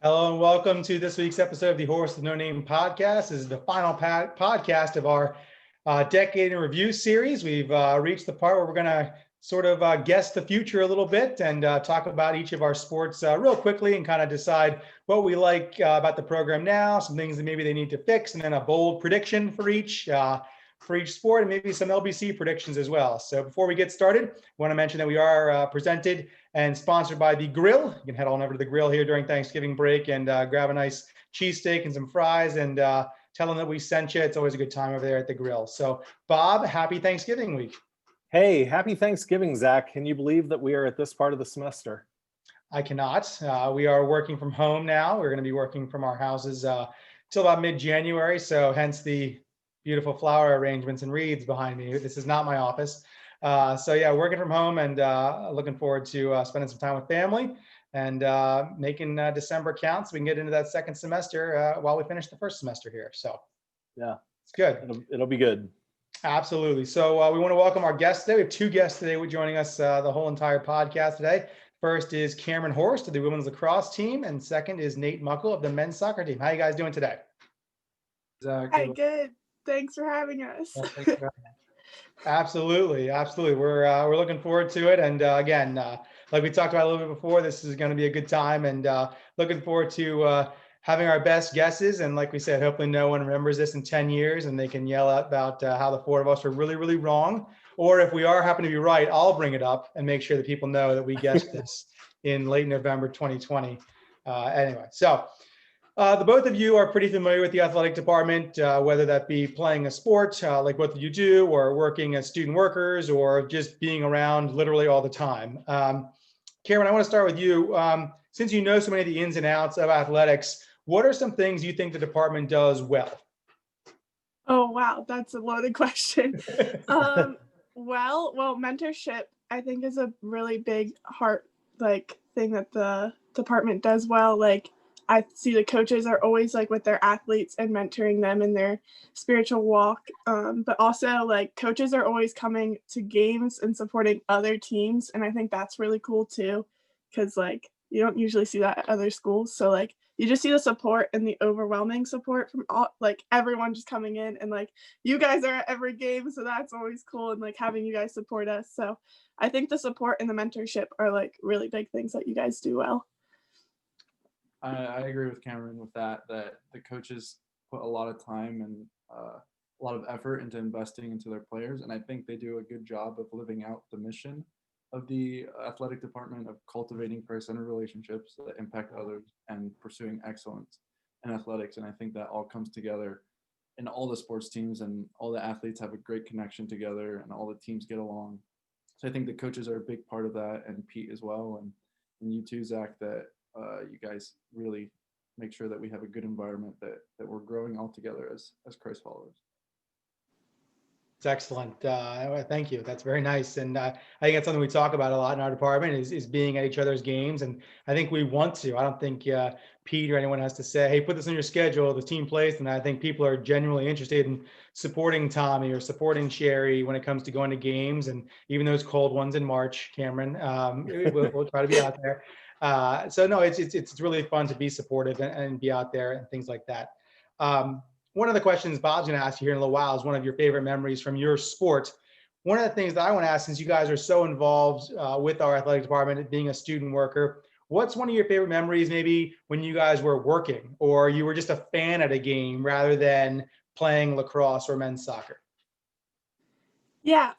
Hello and welcome to this week's episode of the Horse with No Name podcast. This is the final podcast of our Decade in Review series. We've reached the part where we're going to sort of guess the future a little bit and talk about each of our sports real quickly and kind of decide what we like about the program now, some things that maybe they need to fix, and then a bold prediction for each sport, and maybe some LBC predictions as well. So before we get started, I want to mention that we are presented and sponsored by The Grill. You can head on over to The Grill here during Thanksgiving break and grab a nice cheesesteak and some fries and tell them that we sent you. It's always a good time over there at The Grill. So Bob, happy Thanksgiving week. Hey, happy Thanksgiving, Zach. Can you believe that we are at this part of the semester? I cannot. We are working from home now. We're going to be working from our houses till about mid-January. So hence the beautiful flower arrangements and wreaths behind me. This is not my office. So yeah, working from home and looking forward to spending some time with family and making December count so we can get into that second semester while we finish the first semester here. So yeah, it's good. It'll be good. Absolutely. So we want to welcome our guests today. We have two guests today joining us the whole entire podcast today. First is Camryn Horst of the women's lacrosse team, and second is Nate Muckle of the men's soccer team. How are you guys doing today? Hi, good. Thanks for having us. Absolutely. We're looking forward to it, and again, like we talked about a little bit before, this is going to be a good time, and looking forward to having our best guesses. And like we said, hopefully no one remembers this in 10 years, and they can yell out about how the four of us are really, really wrong. Or if we happen to be right, I'll bring it up and make sure that people know that we guessed this in late November 2020. Anyway, so. The both of you are pretty familiar with the athletic department, whether that be playing a sport like both of you do, or working as student workers, or just being around literally all the time. Camryn, I want to start with you. Since you know so many of the ins and outs of athletics, what are some things you think the department does well? Oh, wow. That's a loaded question. Well, mentorship, I think, is a really big thing that the department does well. I see the coaches are always with their athletes and mentoring them in their spiritual walk. But also coaches are always coming to games and supporting other teams. And I think that's really cool too, because you don't usually see that at other schools. So you just see the support and the overwhelming support from all everyone just coming in, and you guys are at every game. So that's always cool. And having you guys support us. So I think the support and the mentorship are really big things that you guys do well. I agree with Camryn with that the coaches put a lot of time and a lot of effort into investing into their players. And I think they do a good job of living out the mission of the athletic department of cultivating Christ-centered relationships that impact others and pursuing excellence in athletics. And I think that all comes together in all the sports teams, and all the athletes have a great connection together and all the teams get along. So I think the coaches are a big part of that, and Pete as well. And you too, Zach, that you guys really make sure that we have a good environment, that we're growing all together as Christ followers. It's excellent. Thank you. That's very nice. And I think that's something we talk about a lot in our department is being at each other's games. And I think we want to. I don't think Pete or anyone has to say, hey, put this on your schedule, the team plays. And I think people are genuinely interested in supporting Tommy or supporting Sherry when it comes to going to games. And even those cold ones in March, Camryn, we'll try to be out there. So no, it's really fun to be supportive and be out there and things like that. One of the questions Bob's going to ask you here in a little while is one of your favorite memories from your sport. One of the things that I want to ask, since you guys are so involved with our athletic department, being a student worker, what's one of your favorite memories maybe when you guys were working, or you were just a fan at a game rather than playing lacrosse or men's soccer? Yeah,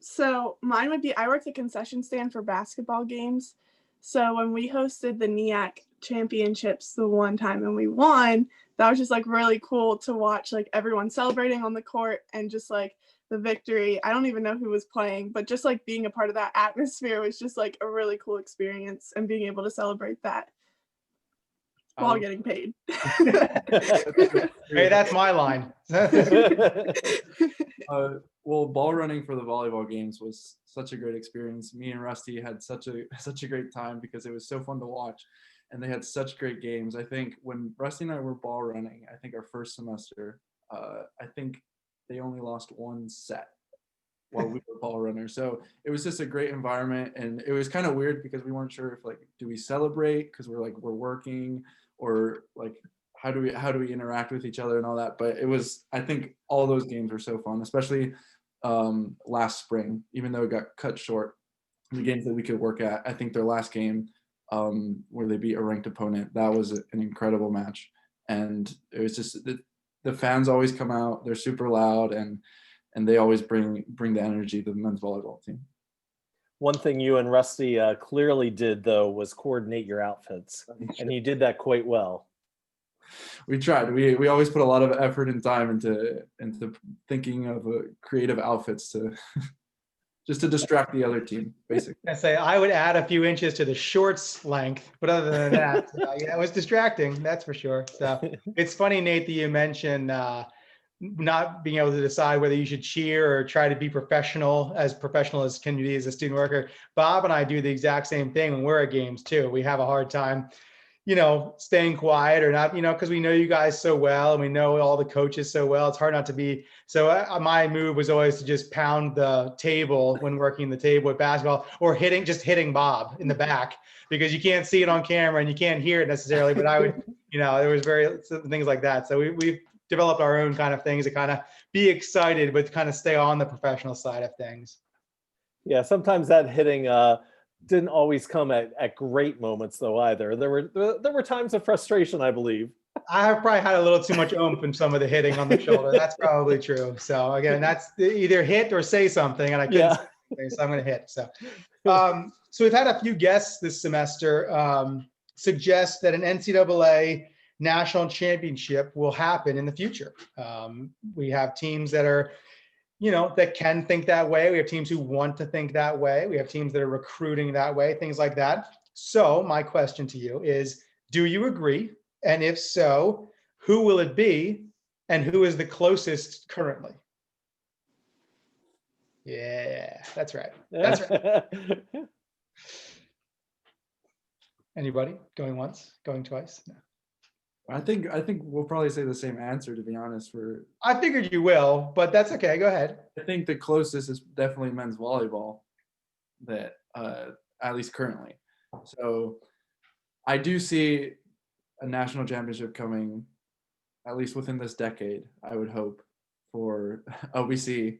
so mine would be, I worked the concession stand for basketball games. So when we hosted the NEAC championships the one time and we won, that was just really cool to watch everyone celebrating on the court, and just the victory. I don't even know who was playing, but just being a part of that atmosphere was just a really cool experience, and being able to celebrate that while getting paid. Hey, that's my line. Well, ball running for the volleyball games was such a great experience. Me and Rusty had such a great time because it was so fun to watch, and they had such great games. I think when Rusty and I were ball running, I think our first semester, I think they only lost one set. while we were ball runners. So it was just a great environment, and it was kind of weird because we weren't sure if like, do we celebrate because we're working, or like how do we interact with each other and all that. But it was, I think all those games were so fun, especially last spring, even though it got cut short. The games that we could work at, I think their last game where they beat a ranked opponent, that was an incredible match. And it was just the fans always come out, they're super loud, and they always bring the energy to the men's volleyball team. One thing you and Rusty clearly did, though, was coordinate your outfits, and you did that quite well. We tried. We always put a lot of effort and time into thinking of creative outfits to just to distract the other team, basically. I say I would add a few inches to the shorts length, but other than that, yeah, it was distracting. That's for sure. So it's funny, Nate, that you mentioned not being able to decide whether you should cheer or try to be professional as can be as a student worker. Bob and I do the exact same thing when we're at games too. We have a hard time, staying quiet or not, because we know you guys so well and we know all the coaches so well. It's hard not to be. So my move was always to just pound the table when working the table with basketball, or hitting Bob in the back, because you can't see it on camera and you can't hear it necessarily. But I would, there was things like that. So we've developed our own kind of things to kind of be excited, but kind of stay on the professional side of things. Yeah, sometimes that hitting didn't always come at great moments, though, either. There were times of frustration, I believe. I have probably had a little too much oomph in some of the hitting on the shoulder. That's probably true. So again, that's either hit or say something, and I couldn't say anything, so I'm going to hit. So, so we've had a few guests this semester suggest that an NCAA national championship will happen in the future. We have teams that are, that can think that way. We have teams who want to think that way. We have teams that are recruiting that way, things like that. So my question to you is, do you agree? And if so, who will it be? And who is the closest currently? Yeah, that's right. That's right. Anybody going once, going twice? No. I think we'll probably say the same answer, to be honest. I figured you will, but that's okay. Go ahead. I think the closest is definitely men's volleyball, that at least currently. So I do see a national championship coming, at least within this decade, I would hope, for OBC.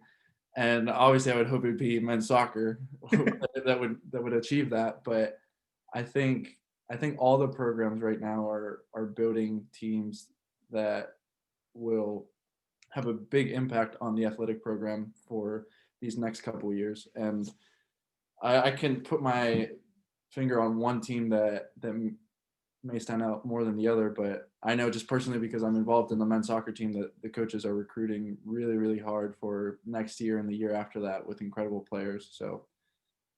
And obviously I would hope it would be men's soccer that would achieve that. But I think all the programs right now are building teams that will have a big impact on the athletic program for these next couple of years. And I can put my finger on one team that may stand out more than the other, but I know just personally, because I'm involved in the men's soccer team, that the coaches are recruiting really, really hard for next year and the year after that with incredible players. So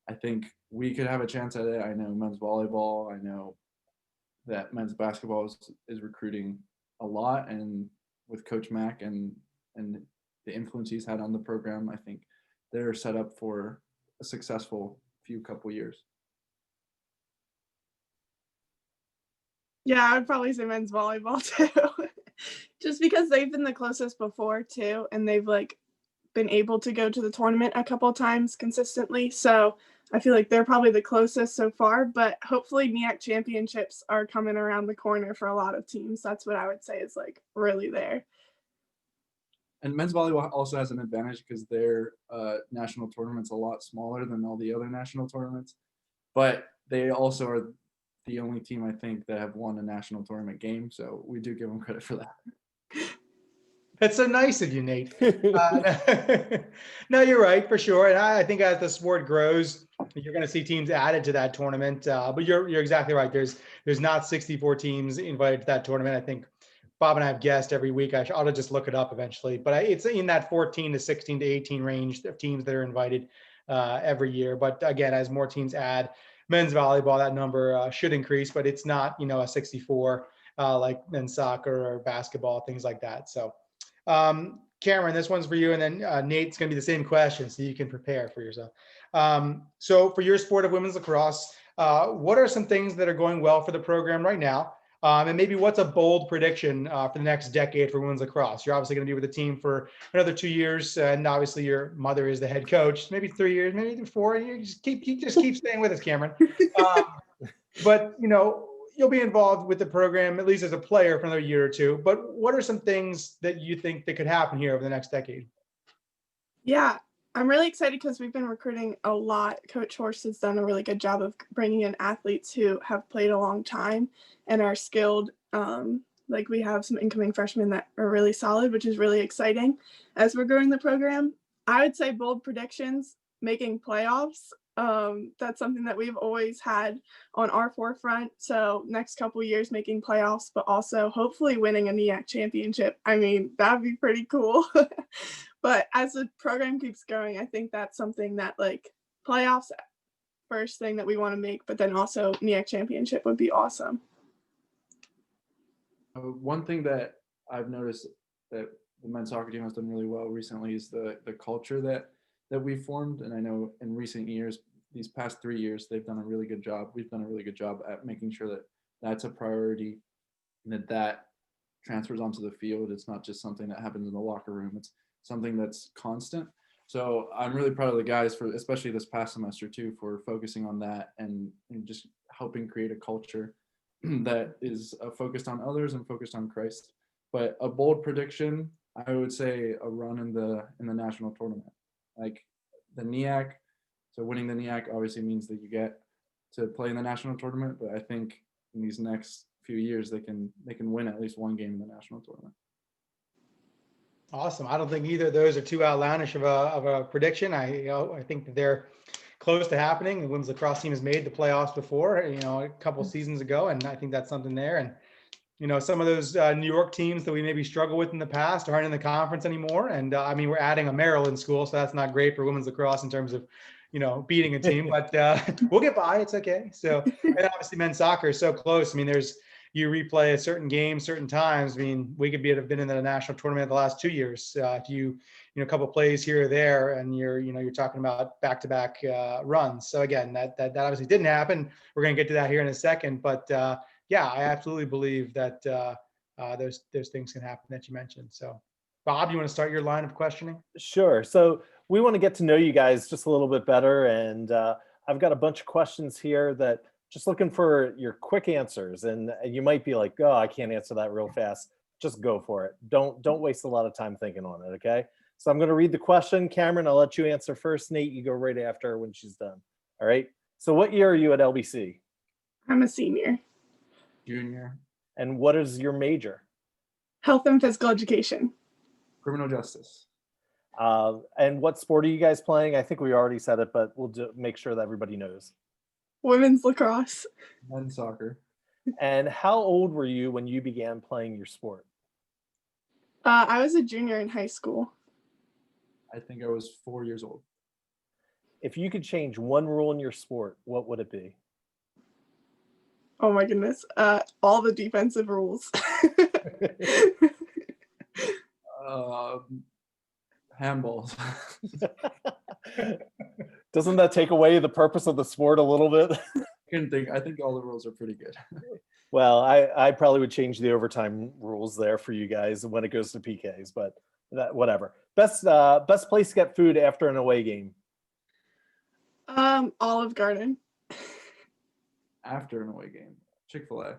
I think we could have a chance at it. I know men's volleyball, I know that men's basketball is recruiting a lot, and with Coach Mack and the influence he's had on the program, I think they're set up for a successful couple years. Yeah, I would probably say men's volleyball too. Just because they've been the closest before too, and they've been able to go to the tournament a couple times consistently. So I feel like they're probably the closest so far, but hopefully MEAC championships are coming around the corner for a lot of teams. That's what I would say is really there. And men's volleyball also has an advantage because their national tournament's a lot smaller than all the other national tournaments, but they also are the only team, I think, that have won a national tournament game. So we do give them credit for that. That's so nice of you, Nate. No, you're right, for sure. And I think as the sport grows, you're going to see teams added to that tournament. But you're exactly right. There's not 64 teams invited to that tournament. I think Bob and I have guessed every week. I ought to just look it up eventually. But it's in that 14 to 16 to 18 range of teams that are invited every year. But again, as more teams add men's volleyball, that number should increase. But it's not, a 64 like men's soccer or basketball, things like that. So. Camryn, this one's for you, and then Nate's going to be the same question, so you can prepare for yourself. So for your sport of women's lacrosse, what are some things that are going well for the program right now? And maybe what's a bold prediction for the next decade for women's lacrosse? You're obviously going to be with the team for another 2 years, and obviously your mother is the head coach. Maybe 3 years, maybe 4. You just keep staying with us, Camryn. But you'll be involved with the program at least as a player for another year or two. But what are some things that you think that could happen here over the next decade? Yeah, I'm really excited because we've been recruiting a lot. Coach Horst has done a really good job of bringing in athletes who have played a long time and are skilled. Like we have some incoming freshmen that are really solid, which is really exciting as we're growing the program. I would say bold predictions, making playoffs. That's something that we've always had on our forefront. So next couple of years making playoffs, but also hopefully winning a NEAC championship. I mean, that'd be pretty cool. But as the program keeps going, I think that's something that like playoffs, first thing that we want to make, but then also NEAC championship would be awesome. One thing that I've noticed that the men's soccer team has done really well recently is the culture that we formed. And I know in recent years, these past 3 years, they've done a really good job. We've done a really good job at making sure that that's a priority and that transfers onto the field. It's not just something that happens in the locker room. It's something that's constant. So I'm really proud of the guys for, especially this past semester too, for focusing on that and just helping create a culture that is focused on others and focused on Christ. But a bold prediction, I would say a run in the national tournament, like the NEAC. So winning the NEAC obviously means that you get to play in the national tournament. But I think in these next few years they can win at least one game in the national tournament. Awesome. I don't think either of those are too outlandish of a prediction. I think that they're close to happening. The women's lacrosse team has made the playoffs before, a couple seasons ago, and I think that's something there. And some of those New York teams that we maybe struggle with in the past aren't in the conference anymore. And I mean, we're adding a Maryland school, so that's not great for women's lacrosse in terms of beating a team, but we'll get by. It's okay. So, and obviously men's soccer is so close. I mean, you replay a certain game, certain times. I mean, we could have been in the national tournament the last 2 years. If you a couple plays here or there, and you're talking about back-to-back runs. So again, that obviously didn't happen. We're going to get to that here in a second, but yeah, I absolutely believe that those things can happen that you mentioned. So, Bob, you want to start your line of questioning? Sure. So we want to get to know you guys just a little bit better, and I've got a bunch of questions here that just looking for your quick answers. And you might be like, oh, I can't answer that real fast. Just go for it. Don't waste a lot of time thinking on it. Okay. So I'm going to read the question. Camryn, I'll let you answer first. Nate, you go right after when she's done. All right. So what year are you at LBC? I'm a senior. Junior. And what is your major? Health and physical education. Criminal justice. And what sport are you guys playing? I think we already said it, but we'll make sure that everybody knows. Women's lacrosse. Men's soccer. And how old were you when you began playing your sport? I was a junior in high school. I think I was 4 years old. If you could change one rule in your sport, what would it be? Oh my goodness. All the defensive rules. Handballs. Doesn't that take away the purpose of the sport a little bit? I think all the rules are pretty good. Well, I probably would change the overtime rules there for you guys when it goes to PKs, but whatever. Best place to get food after an away game? Olive Garden. After an away game, Chick-fil-A.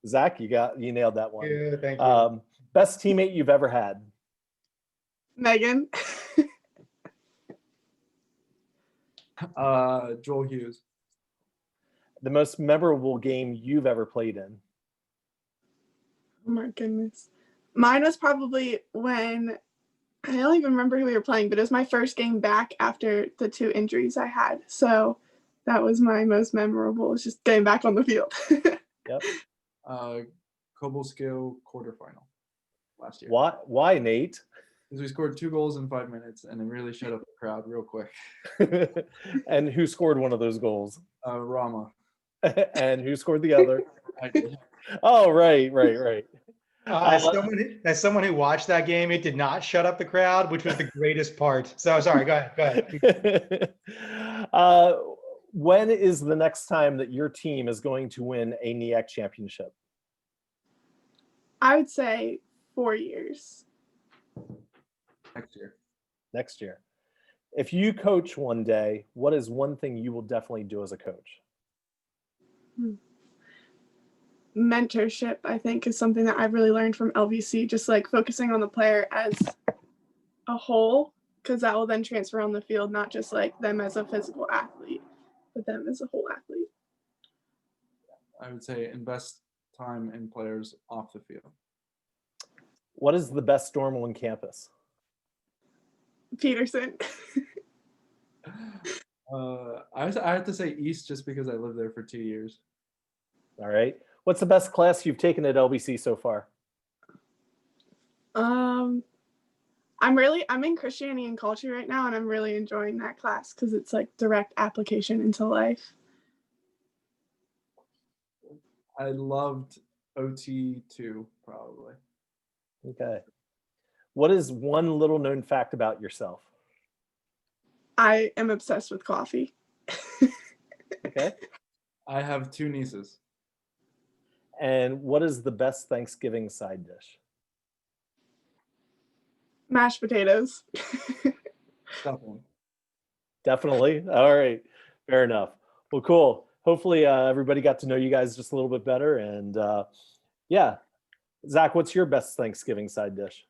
Zach, you nailed that one. Yeah, thank you. Best teammate you've ever had? Megan. Joel Hughes. The most memorable game you've ever played in? Oh my goodness. Mine was probably when, I don't even remember who we were playing, but it was my first game back after the 2 injuries I had. So that was my most memorable. It's just getting back on the field. Yep. Cobble-Skill quarterfinal last year. Why, Nate? Because we scored 2 goals in 5 minutes, and it really shut up the crowd real quick. And who scored one of those goals? Rama. And who scored the other? I did. Oh, right. As someone who watched that game, it did not shut up the crowd, which was the greatest part. So sorry, go ahead. When is the next time that your team is going to win a NEAC championship? I would say 4 years. Next year. Next year. If you coach one day, what is one thing you will definitely do as a coach? Mentorship, I think, is something that I've really learned from LVC, just like focusing on the player as a whole, because that will then transfer on the field, not just like them as a physical athlete, but them as a whole athlete. I would say invest time in players off the field. What is the best dorm on campus? Peterson. I have to say East just because I lived there for 2 years. All right. What's the best class you've taken at LBC so far? I'm in Christianity and culture right now, and I'm really enjoying that class because it's like direct application into life. I loved OT2 probably. Okay. What is one little known fact about yourself? I am obsessed with coffee. Okay. I have 2 nieces. And what is the best Thanksgiving side dish? Mashed potatoes. Definitely. Definitely. All right. Fair enough. Well, cool. Hopefully everybody got to know you guys just a little bit better. And yeah. Zach, what's your best Thanksgiving side dish?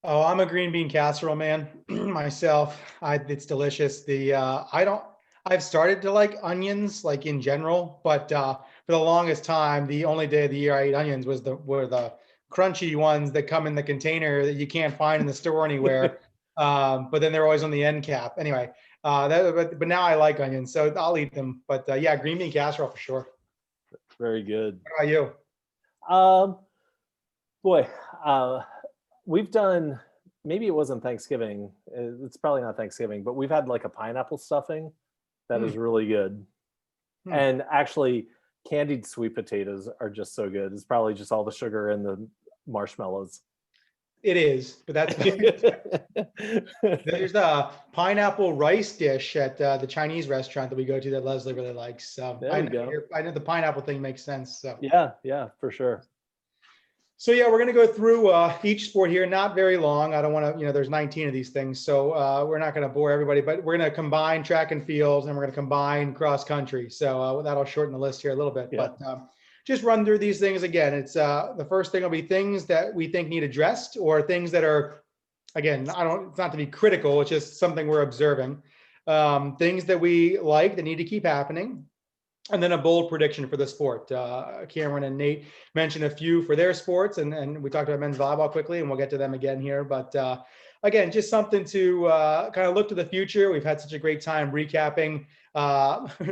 Oh, I'm a green bean casserole man myself. It's delicious. I've started to like onions like in general, but for the longest time, the only day of the year I ate onions were the crunchy ones that come in the container that you can't find in the store anywhere. But then they're always on the end cap. Anyway, but now I like onions, so I'll eat them. But yeah, green bean casserole for sure. Very good. What about you? Boy, we've done, maybe it wasn't Thanksgiving. It's probably not Thanksgiving, but we've had like a pineapple stuffing that is really good. And actually, candied sweet potatoes are just so good. It's probably just all the sugar and the marshmallows. It is, but that's there's a pineapple rice dish at the Chinese restaurant that we go to that Leslie really likes. So There we go. I know the pineapple thing makes sense. So Yeah, for sure. So yeah, we're going to go through each sport here, not very long. I don't want to, there's 19 of these things. So we're not going to bore everybody, but we're going to combine track and field and we're going to combine cross country. So that'll shorten the list here a little bit, but just run through these things again. It's the first thing will be things that we think need addressed or things that are, again, it's not to be critical. It's just something we're observing. Things that we like that need to keep happening. And then a bold prediction for the sport. Camryn and Nate mentioned a few for their sports, and we talked about men's volleyball quickly, and we'll get to them again here. But again, just something to kind of look to the future. We've had such a great time recapping,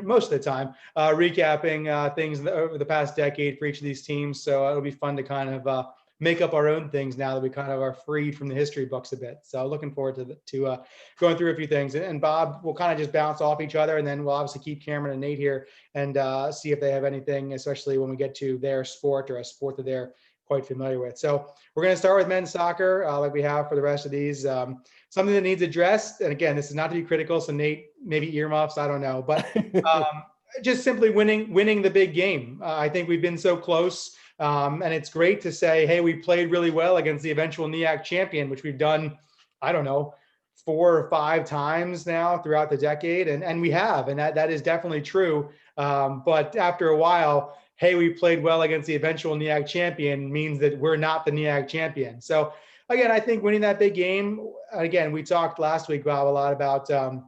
most of the time, recapping things over the past decade for each of these teams. So it'll be fun to kind of make up our own things now that we kind of are freed from the history books a bit. So looking forward to going through a few things. And Bob, we'll kind of just bounce off each other, and then we'll obviously keep Camryn and Nate here and see if they have anything, especially when we get to their sport or a sport that they're quite familiar with. So we're going to start with men's soccer like we have for the rest of these. Something that needs addressed. And again, this is not to be critical. So Nate, maybe earmuffs, I don't know, but just simply winning the big game. I think we've been so close. And it's great to say, hey, we played really well against the eventual NEAC champion, which we've done, I don't know, 4 or 5 times now throughout the decade. And we have, and that is definitely true. But after a while, hey, we played well against the eventual NEAC champion means that we're not the NEAC champion. So again, I think winning that big game, again, we talked last week, Bob, a lot about the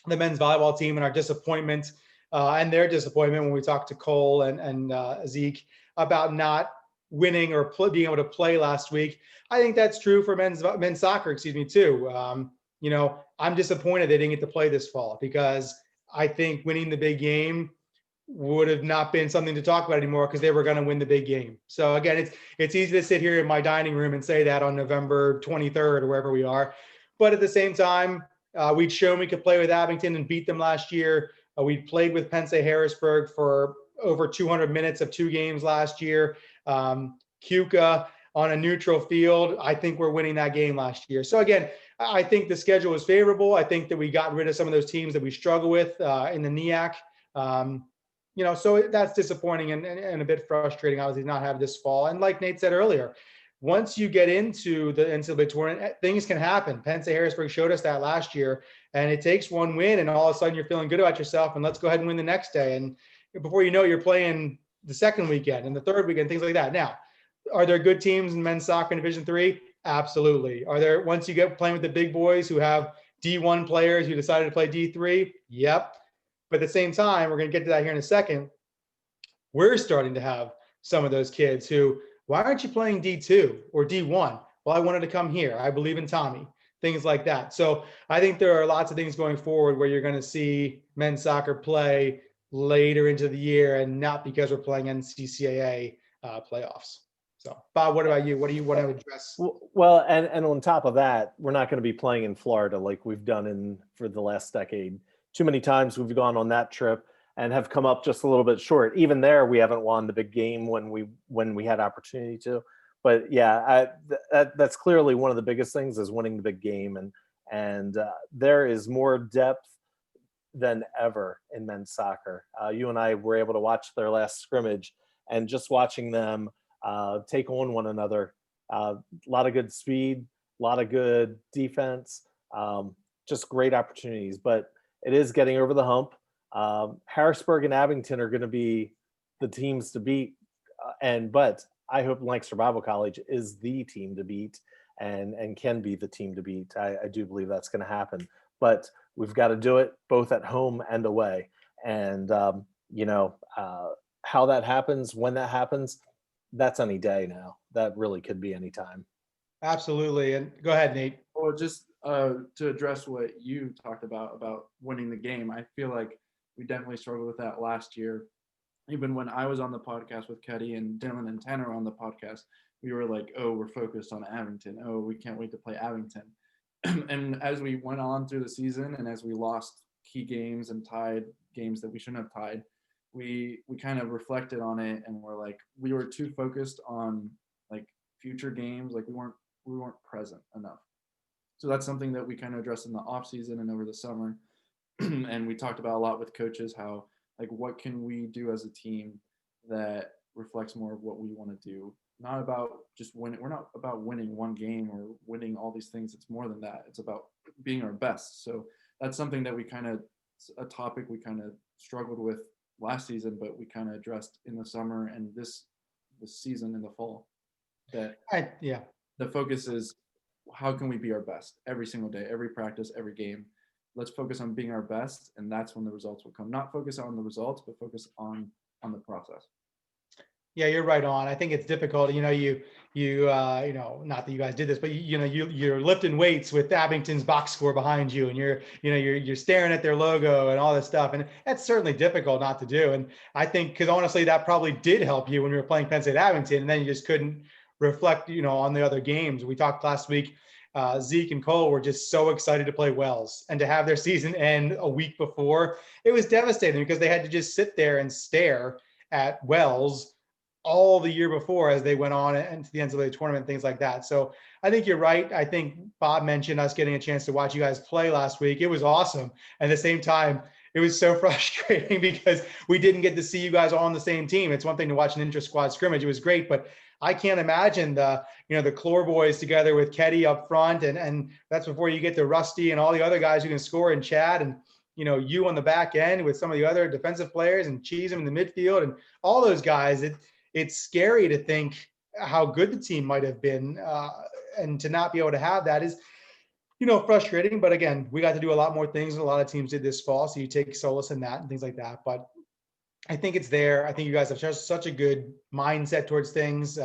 men's volleyball team and our disappointment and their disappointment when we talked to Cole and Zeke about not winning or being able to play last week. I think that's true for men's soccer, too. I'm disappointed they didn't get to play this fall because I think winning the big game would have not been something to talk about anymore because they were going to win the big game. So again, it's easy to sit here in my dining room and say that on November 23rd or wherever we are. But at the same time, we'd shown we could play with Abington and beat them last year. We'd played with Pense Harrisburg for over 200 minutes of 2 games last year. Cuca on a neutral field. I think we're winning that game last year. So again, I think the schedule is favorable. I think that we got rid of some of those teams that we struggle with in the NEAC. So that's disappointing and a bit frustrating, obviously, not have this fall. And like Nate said earlier, once you get into the NCAA tournament, things can happen. Penn State Harrisburg showed us that last year, and it takes one win, and all of a sudden you're feeling good about yourself, and let's go ahead and win the next day. And before you know it, you're playing the second weekend and the third weekend, things like that. Now, are there good teams in men's soccer in Division III? Absolutely. Are there, once you get playing with the big boys who have D1 players who decided to play D3? Yep. But at the same time, we're going to get to that here in a second. We're starting to have some of those kids who, why aren't you playing D2 or D1? Well, I wanted to come here. I believe in Tommy, things like that. So I think there are lots of things going forward where you're going to see men's soccer play later into the year, and not because we're playing NCCAA playoffs. So Bob, what about you? What do you want to address? Well, and on top of that, we're not going to be playing in Florida like we've done for the last decade. Too many times we've gone on that trip and have come up just a little bit short. Even there, we haven't won the big game when we had opportunity to. But yeah, that's clearly one of the biggest things is winning the big game, and there is more depth than ever in men's soccer. You and I were able to watch their last scrimmage, and just watching them take on one another. A lot of good speed, a lot of good defense, just great opportunities. But it is getting over the hump. Harrisburg and Abington are going to be the teams to beat, but I hope Lancaster Bible College is the team to beat and can be the team to beat. I do believe that's going to happen, but we've got to do it both at home and away. And how that happens, when that happens, that's any day now. That really could be any time. Absolutely. And go ahead, Nate. Well, just to address what you talked about winning the game, I feel like we definitely struggled with that last year. Even when I was on the podcast with Keddy and Dylan and Tanner on the podcast, we were like, oh, we're focused on Abington. Oh, we can't wait to play Abington. And as we went on through the season, and as we lost key games and tied games that we shouldn't have tied, we kind of reflected on it, and we're like, we were too focused on like future games. Like we weren't present enough. So that's something that we kind of addressed in the off season and over the summer. And we talked about a lot with coaches, how like, what can we do as a team that reflects more of what we want to do? Not about just winning. We're not about winning one game or winning all these things. It's more than that. It's about being our best. So that's something that a topic we kind of struggled with last season, but we kind of addressed in the summer and this season in the fall. The focus is, how can we be our best every single day, every practice, every game? Let's focus on being our best, and that's when the results will come. Not focus on the results, but focus on the process. Yeah, you're right on. I think it's difficult. You not that you guys did this, but you're lifting weights with Abington's box score behind you, and you're staring at their logo and all this stuff, and that's certainly difficult not to do. And I think, because honestly, that probably did help you when you were playing Penn State Abington, and then you just couldn't reflect, on the other games. We talked last week. Zeke and Cole were just so excited to play Wells, and to have their season end a week before, it was devastating because they had to just sit there and stare at Wells all the year before as they went on into the NCAA tournament, things like that. So I think you're right. I think Bob mentioned us getting a chance to watch you guys play last week. It was awesome. At the same time, it was so frustrating because we didn't get to see you guys all on the same team. It's one thing to watch an inter-squad scrimmage. It was great, but I can't imagine the Clore boys together with Keddy up front, and that's before you get to Rusty and all the other guys who can score, and Chad, and you on the back end with some of the other defensive players, and Cheesem in the midfield, and all those guys. It's scary to think how good the team might have been, and to not be able to have that is frustrating. But again, we got to do a lot more things than a lot of teams did this fall, so you take solace in that and things like that. But I think it's there. I think you guys have just such a good mindset towards things.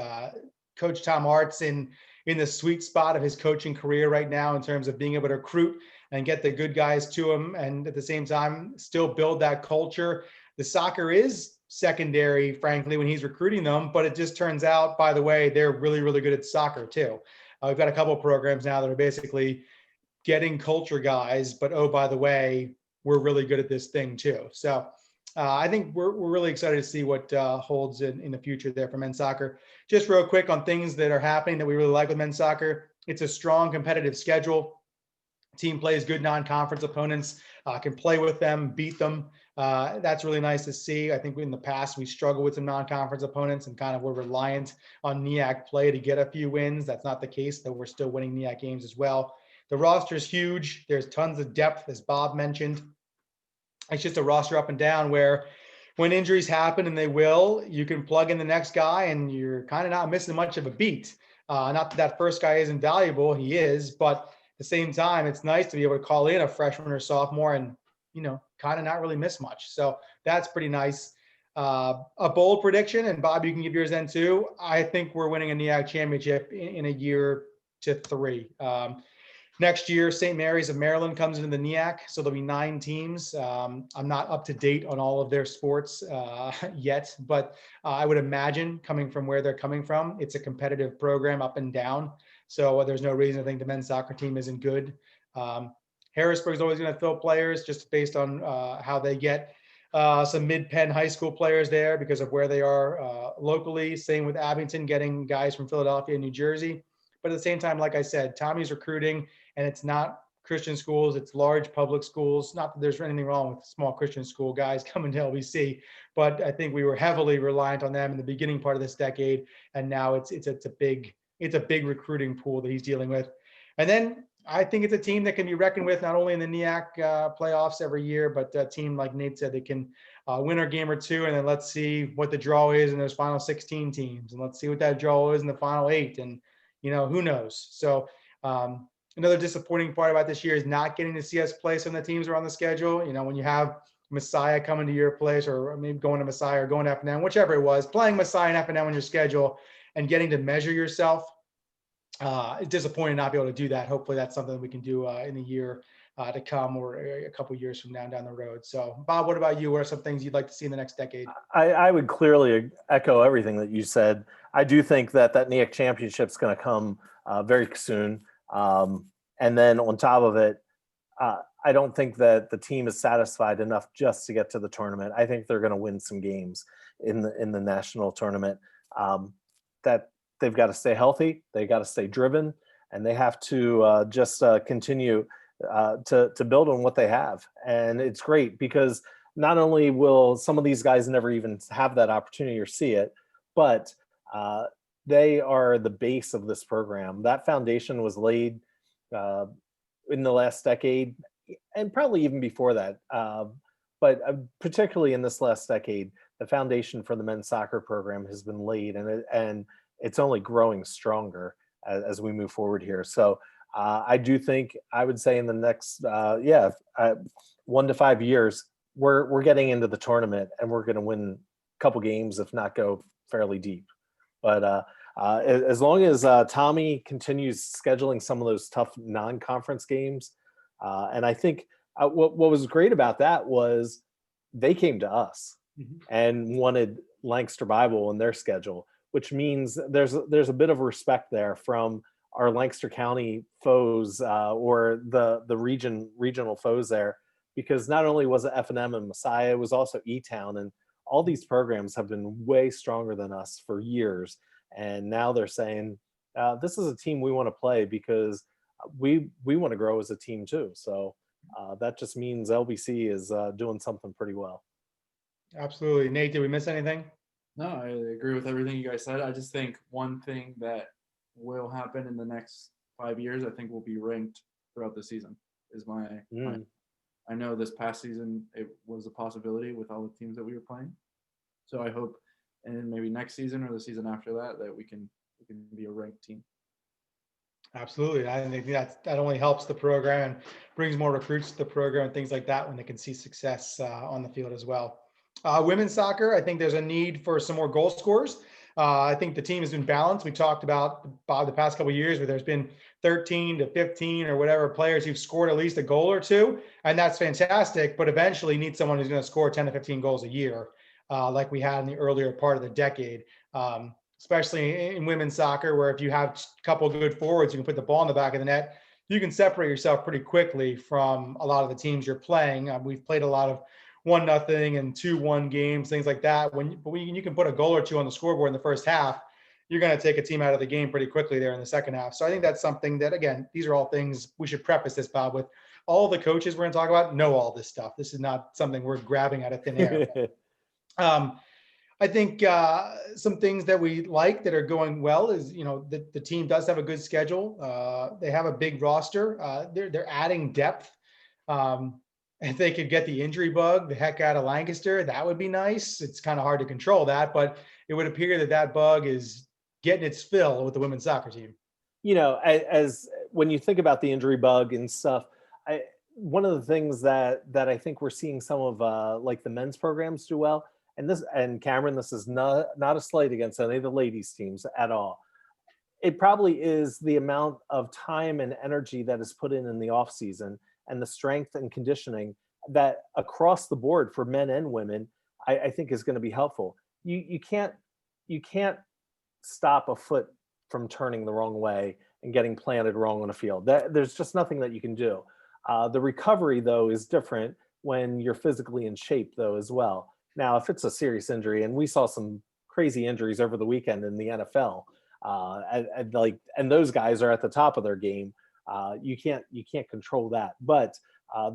Coach Tom Hart's in the sweet spot of his coaching career right now in terms of being able to recruit and get the good guys to him, and at the same time still build that culture. The soccer is secondary, frankly, when he's recruiting them, but it just turns out, by the way, they're really, really good at soccer too. We've got a couple of programs now that are basically getting culture guys, but oh, by the way, we're really good at this thing too. So I think we're really excited to see what holds in the future there for men's soccer. Just real quick on things that are happening that we really like with men's soccer. It's a strong competitive schedule. Team plays good non-conference opponents, can play with them, beat them. That's really nice to see. I think in the past we struggled with some non-conference opponents and kind of were reliant on NEAC play to get a few wins. That's not the case, though we're still winning NEAC games as well. The roster is huge. There's tons of depth, as Bob mentioned. It's just a roster up and down where when injuries happen, and they will, you can plug in the next guy and you're kind of not missing much of a beat. Not that that first guy isn't valuable, he is, but at the same time, it's nice to be able to call in a freshman or sophomore and, kind of not really miss much. So that's pretty nice. A bold prediction, and Bob, you can give yours then too. I think we're winning a NEAC championship in a year to 3. Next year, St. Mary's of Maryland comes into the NEAC, so there'll be 9 teams. I'm not up to date on all of their sports yet, but I would imagine, coming from where they're coming from, it's a competitive program up and down. So there's no reason to think the men's soccer team isn't good. Harrisburg's always going to fill players just based on how they get some mid-pen high school players there because of where they are locally. Same with Abington, getting guys from Philadelphia and New Jersey. But at the same time, like I said, Tommy's recruiting, and it's not Christian schools, it's large public schools. Not that there's anything wrong with small Christian school guys coming to LBC, but I think we were heavily reliant on them in the beginning part of this decade, and now it's a big recruiting pool that he's dealing with. And then I think it's a team that can be reckoned with not only in the NEAC playoffs every year, but a team, like Nate said, that can win a game or two, and then let's see what the draw is in those final 16 teams, and let's see what that draw is in the final 8, and who knows. So another disappointing part about this year is not getting to see us play some of the teams that are on the schedule. When you have Messiah coming to your place, or maybe going to Messiah or going to FNM, whichever it was, playing Messiah and FNM on your schedule and getting to measure yourself, it's disappointing not be able to do that. Hopefully that's something that we can do in the year to come, or a couple of years from now down the road. So Bob, what about you? What are some things you'd like to see in the next decade? I would clearly echo everything that you said. I do think that NEAC championship is going to come very soon. And then on top of it, I don't think that the team is satisfied enough just to get to the tournament. I think they're going to win some games in the national tournament. That they've got to stay healthy, they got to stay driven, and they have to just continue to build on what they have. And it's great because not only will some of these guys never even have that opportunity or see it, but they are the base of this program. That foundation was laid in the last decade, and probably even before that. But particularly in this last decade, the foundation for the men's soccer program has been laid, and it's only growing stronger as we move forward here. So I do think, I would say in the next 1 to 5 years, we're getting into the tournament, and we're going to win a couple games, if not go fairly deep. But as long as Tommy continues scheduling some of those tough non-conference games, and I think what was great about that was they came to us and wanted Lancaster Bible in their schedule, which means there's a bit of respect there from our Lancaster County foes or the regional foes there, because not only was it F&M and Messiah, it was also E-Town, and all these programs have been way stronger than us for years. And now they're saying, this is a team we want to play because we want to grow as a team too. So that just means LBC is doing something pretty well. Absolutely. Nate, did we miss anything? No, I agree with everything you guys said. I just think one thing that will happen in the next 5 years, I think we'll be ranked throughout the season is my I know this past season it was a possibility with all the teams that we were playing. So I hope, and maybe next season or the season after that we can be a ranked team. Absolutely. I think that only helps the program and brings more recruits to the program and things like that when they can see success on the field as well. Women's soccer, I think there's a need for some more goal scorers. I think the team has been balanced. We talked about the past couple of years where there's been 13 to 15 or whatever players who've scored at least a goal or two, and that's fantastic, but eventually you need someone who's going to score 10 to 15 goals a year like we had in the earlier part of the decade, especially in women's soccer, where if you have a couple of good forwards, you can put the ball in the back of the net, you can separate yourself pretty quickly from a lot of the teams you're playing. We've played a lot of 1-0 and 2-1 games, things like that. When you can put a goal or two on the scoreboard in the first half, you're going to take a team out of the game pretty quickly there in the second half. So I think that's something that, again, these are all things we should preface this, Bob, with all the coaches we're going to talk about know all this stuff. This is not something we're grabbing out of thin air. I think some things that we like that are going well is, the team does have a good schedule. They have a big roster. They're adding depth. If they could get the injury bug the heck out of Lancaster, that would be nice. It's kind of hard to control that, but it would appear that bug is getting its fill with the women's soccer team. As when you think about the injury bug and stuff, one of the things that I think we're seeing some of like the men's programs do well, and Camryn, this is not a slight against any of the ladies teams at all. It probably is the amount of time and energy that is put in the off season and the strength and conditioning that across the board for men and women, I think is going to be helpful. You can't stop a foot from turning the wrong way and getting planted wrong on a field. There's just nothing that you can do. The recovery, though, is different when you're physically in shape, though, as well. Now, if it's a serious injury, and we saw some crazy injuries over the weekend in the NFL, and those guys are at the top of their game, you can't control that. But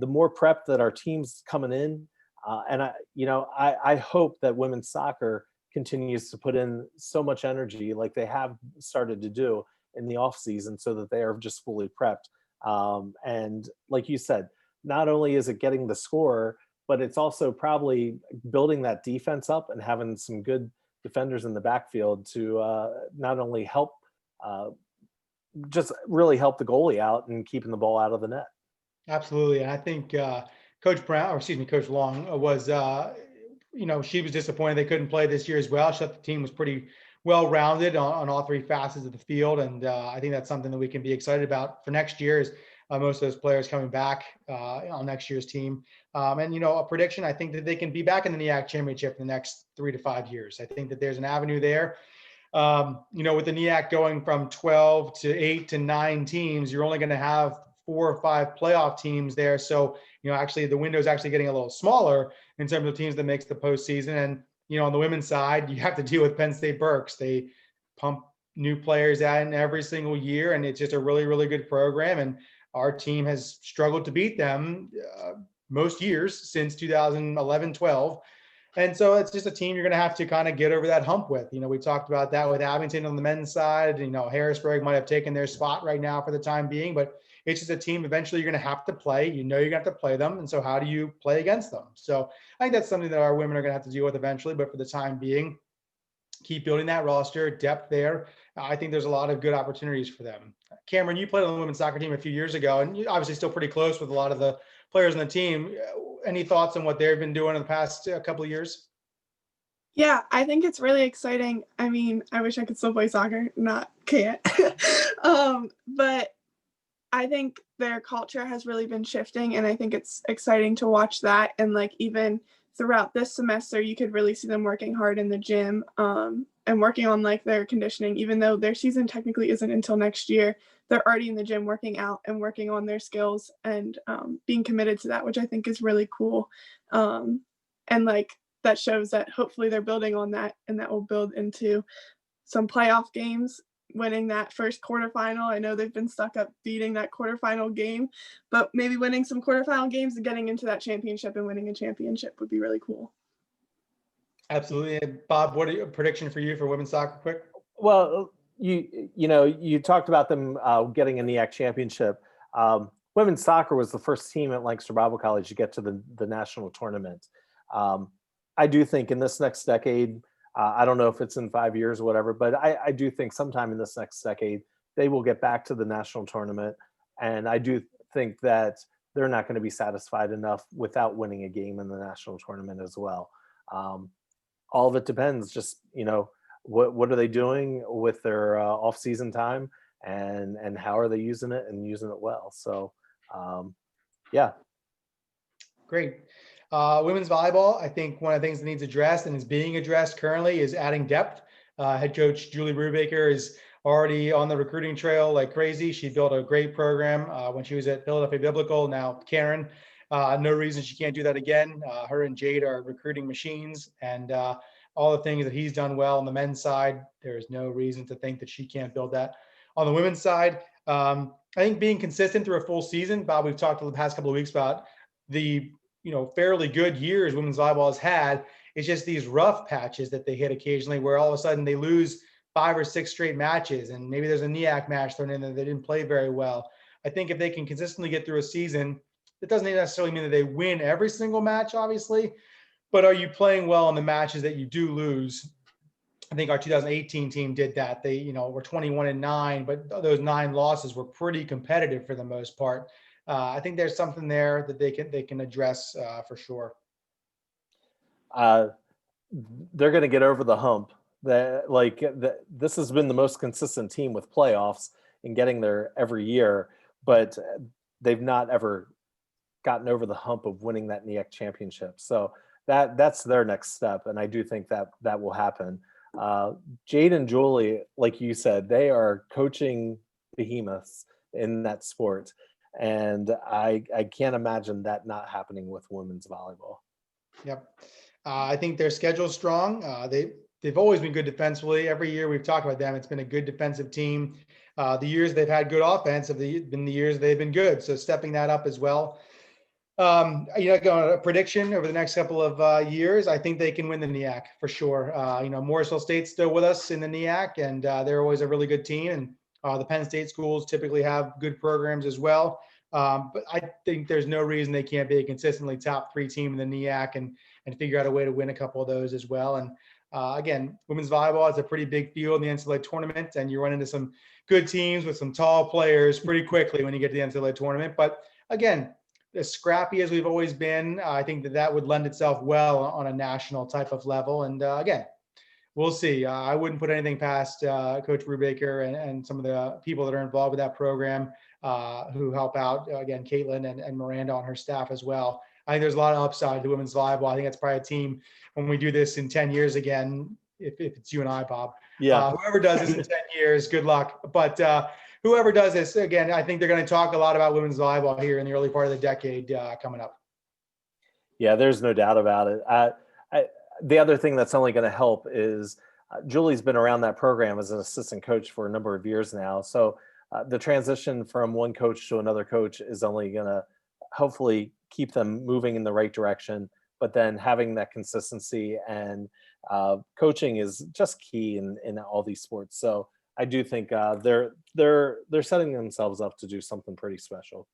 the more prep that our team's coming in, and I hope that women's soccer continues to put in so much energy like they have started to do in the off season so that they are just fully prepped. And like you said, not only is it getting the score, but it's also probably building that defense up and having some good defenders in the backfield to not only help, just really help the goalie out and keeping the ball out of the net. Absolutely. And I think Coach Long was, she was disappointed they couldn't play this year as well. She thought the team was pretty well-rounded on all three facets of the field. And I think that's something that we can be excited about for next year is most of those players coming back on next year's team. And a prediction, I think that they can be back in the NEAC championship in the next 3 to 5 years. I think that there's an avenue there. With the NEAC going from 12 to 8 to 9 teams, you're only going to have 4 or 5 playoff teams there. So, actually the window is actually getting a little smaller in terms of teams that makes the postseason. And, on the women's side, you have to deal with Penn State Berks. They pump new players out in every single year, and it's just a really, really good program. And our team has struggled to beat them most years since 2011-12. And so it's just a team you're going to have to kind of get over that hump with. We talked about that with Abington on the men's side. Harrisburg might have taken their spot right now for the time being, but it's just a team eventually you're going to have to play. You're going to have to play them. And so how do you play against them? So I think that's something that our women are going to have to deal with eventually. But for the time being, keep building that roster, depth there. I think there's a lot of good opportunities for them. Camryn, you played on the women's soccer team a few years ago, and you're obviously still pretty close with a lot of the players on the team. Any thoughts on what they've been doing in the past couple of years? Yeah, I think it's really exciting. I mean, I wish I could still play soccer, can't. But I think their culture has really been shifting, and I think it's exciting to watch that. And even throughout this semester, you could really see them working hard in the gym and working on their conditioning, even though their season technically isn't until next year. They're already in the gym working out and working on their skills and being committed to that, which I think is really cool. And that shows that hopefully they're building on that, and that will build into some playoff games, winning that first quarterfinal. I know they've been stuck up beating that quarterfinal game, but maybe winning some quarterfinal games and getting into that championship and winning a championship would be really cool. Absolutely. Bob, what are your prediction for you for women's soccer quick? Well, you talked about them getting a NEAC championship. Women's soccer was the first team at Lancaster Bible College to get to the national tournament. I do think in this next decade, I don't know if it's in 5 years or whatever, but I do think sometime in this next decade, they will get back to the national tournament. And I do think that they're not going to be satisfied enough without winning a game in the national tournament as well. All of it depends, just, what are they doing with their off-season time and how are they using it and using it well. So, yeah. Great. Women's volleyball, I think one of the things that needs addressed and is being addressed currently is adding depth. Head coach Julie Brubaker is already on the recruiting trail like crazy. She built a great program when she was at Philadelphia Biblical. Now Karen, no reason she can't do that again. Her and Jade are recruiting machines, and all the things that he's done well on the men's side, there is no reason to think that she can't build that On the women's side, I think being consistent through a full season, Bob, we've talked the past couple of weeks about the, fairly good years women's volleyball has had. It's just these rough patches that they hit occasionally where all of a sudden they lose 5 or 6 straight matches, and maybe there's a NEAC match thrown in there they didn't play very well. I think if they can consistently get through a season, it doesn't necessarily mean that they win every single match, obviously, but are you playing well in the matches that you do lose? I think our 2018 team did that. They, were 21-9, but those 9 losses were pretty competitive for the most part. I think there's something there that they can address for sure. They're going to get over the hump. This has been the most consistent team with playoffs and getting there every year, but they've not ever gotten over the hump of winning that NEAC championship. So that's their next step, and I do think that will happen. Jade and Julie, like you said, they are coaching behemoths in that sport, and I can't imagine that not happening with women's volleyball. Yep. I think their schedule's strong. They've always been good defensively. Every year we've talked about them. It's been a good defensive team. The years they've had good offense have been the years they've been good. So stepping that up as well. Going a prediction over the next couple of years, I think they can win the NEAC for sure. Morrisville State's still with us in the NEAC, and they're always a really good team. And the Penn State schools typically have good programs as well. But I think there's no reason they can't be a consistently top 3 team in the NEAC and figure out a way to win a couple of those as well. And again, women's volleyball is a pretty big field in the NCAA tournament, and you run into some good teams with some tall players pretty quickly when you get to the NCAA tournament. But again, as scrappy as we've always been, I think that would lend itself well on a national type of level. And again, we'll see. I wouldn't put anything past Coach Brubaker and some of the people that are involved with that program who help out. Again, Caitlin and Miranda on her staff as well. I think there's a lot of upside to women's volleyball. I think that's probably a team when we do this in 10 years again, if it's you and I, Bob. Yeah. Whoever does this in 10 years, good luck. But whoever does this, again, I think they're going to talk a lot about women's volleyball here in the early part of the decade coming up. Yeah, there's no doubt about it. The other thing that's only going to help is Julie's been around that program as an assistant coach for a number of years now. So the transition from one coach to another coach is only going to hopefully keep them moving in the right direction. But then having that consistency and coaching is just key in all these sports. So I do think they're setting themselves up to do something pretty special.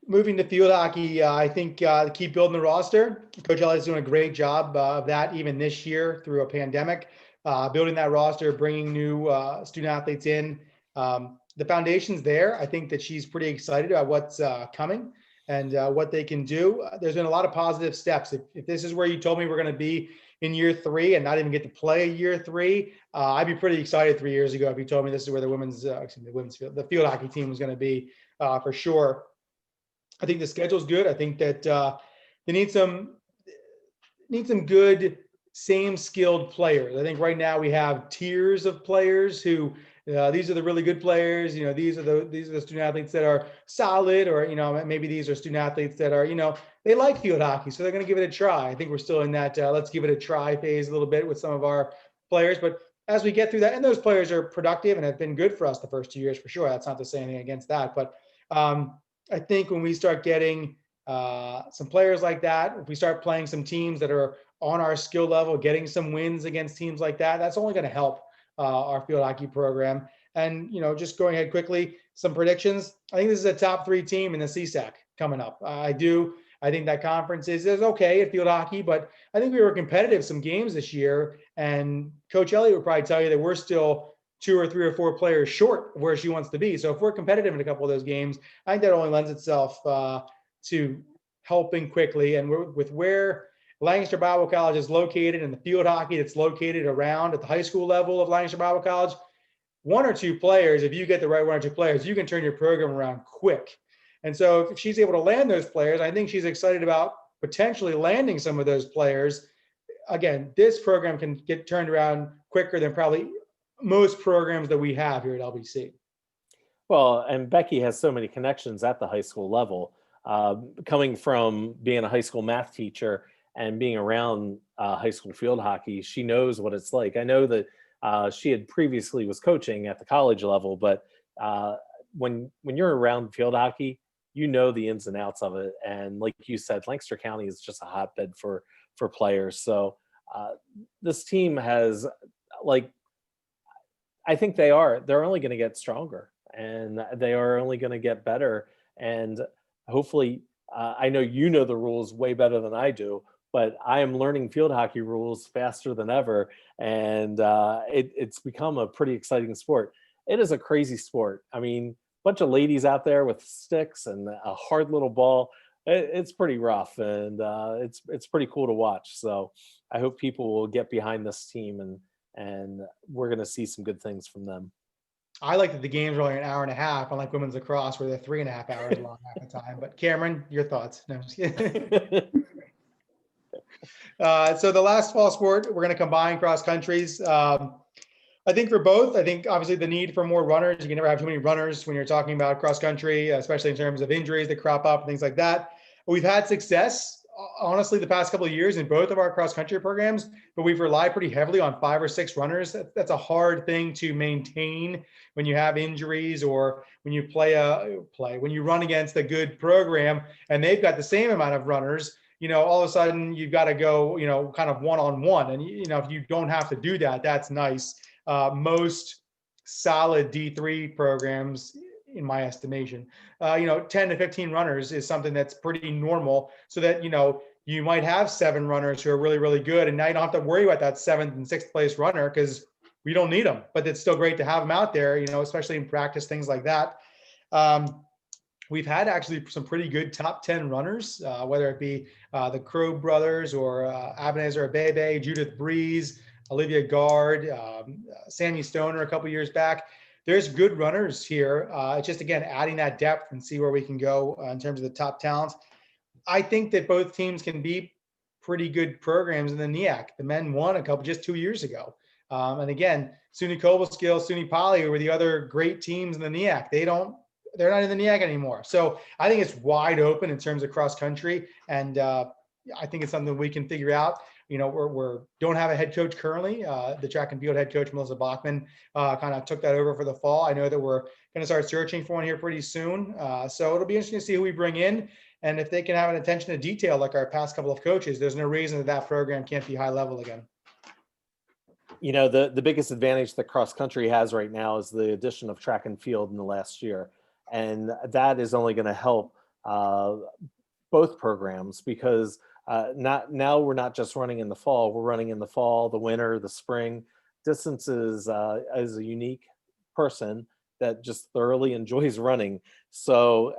Moving to field hockey, I think keep building the roster. Coach Elliott's doing a great job of that even this year through a pandemic, building that roster, bringing new student athletes in. The foundation's there. I think that she's pretty excited about what's coming and what they can do. There's been a lot of positive steps. If this is where you told me we're going to be in year 3 and not even get to play year 3, I'd be pretty excited 3 years ago if you told me this is where the field hockey team was going to be for sure. I think the schedule's good. I think that they need some good, same skilled players. I think right now we have tiers of players who these are the really good players. These are the student athletes that are solid, or maybe these are student athletes that are they like field hockey, so they're going to give it a try. I think we're still in that let's give it a try phase a little bit with some of our players, but as we get through that, and those players are productive and have been good for us the first 2 years for sure. That's not to say anything against that, but I think when we start getting some players like that, if we start playing some teams that are on our skill level, getting some wins against teams like that, that's only going to help our field hockey program. And, just going ahead quickly, some predictions. I think this is a top 3 team in the CSAC coming up. I think that conference is okay at field hockey, but I think we were competitive some games this year. And Coach Elliott would probably tell you that we're still 2 or 3 or 4 players short of where she wants to be. So if we're competitive in a couple of those games, I think that only lends itself to helping quickly. And with where Lancaster Bible College is located and the field hockey that's located around at the high school level of Lancaster Bible College, 1 or 2 players, if you get the right 1 or 2 players, you can turn your program around quick. And so if she's able to land those players, I think she's excited about potentially landing some of those players. Again, this program can get turned around quicker than probably most programs that we have here at LBC. Well, and Becky has so many connections at the high school level, coming from being a high school math teacher and being around high school field hockey. She knows what it's like. I know that She had previously was coaching at the college level, but when you're around field hockey, you know the ins and outs of it. And like you said, Lancaster County is just a hotbed for players. So this team has, like, I think they're only going to get stronger, and they are only going to get better. And hopefully, I know you know the rules way better than I do, but I am learning field hockey rules faster than ever. And it's become a pretty exciting sport. It is a crazy sport. I mean, a bunch of ladies out there with sticks and a hard little ball. It's pretty rough, and it's pretty cool to watch. So I hope people will get behind this team, and we're going to see some good things from them. I like that the games are only an hour and a half, unlike women's lacrosse where they're 3.5 hours long half the time. But Camryn, your thoughts? No, I'm just kidding. So the last fall sport, we're going to combine cross countries. I think for both, I think obviously the need for more runners. You can never have too many runners when you're talking about cross country, especially in terms of injuries that crop up and things like that. We've had success, honestly, the past couple of years in both of our cross country programs, but we've relied pretty heavily on 5 or 6 runners. That's a hard thing to maintain when you have injuries, or when you when you run against a good program and they've got the same amount of runners. All of a sudden you've got to go, kind of one-on-one. And, if you don't have to do that, that's nice. Most solid D3 programs, in my estimation, 10 to 15 runners is something that's pretty normal, so that, you might have 7 runners who are really, really good. And now you don't have to worry about that 7th and 6th place runner because we don't need them, but it's still great to have them out there, especially in practice, things like that. We've had actually some pretty good top 10 runners, whether it be the Crow brothers or Ebenezer Abebe, Judith Breeze, Olivia Gard, Sammy Stoner a couple years back. There's good runners here. Just, again, adding that depth and see where we can go in terms of the top talents. I think that both teams can be pretty good programs in the NEAC. The men won just 2 years ago. And again, SUNY Cobleskill, SUNY Poly were the other great teams in the NEAC. They're not in the NEAC anymore. So I think it's wide open in terms of cross country. And I think it's something we can figure out. We don't have a head coach currently. The track and field head coach, Melissa Bachman, kind of took that over for the fall. I know that we're going to start searching for one here pretty soon. So it'll be interesting to see who we bring in. And if they can have an attention to detail like our past couple of coaches, there's no reason that program can't be high level again. The biggest advantage that cross country has right now is the addition of track and field in the last year. And that is only going to help both programs, because now we're not just running in the fall, we're running in the fall, the winter, the spring. Distance is a unique person that just thoroughly enjoys running. So,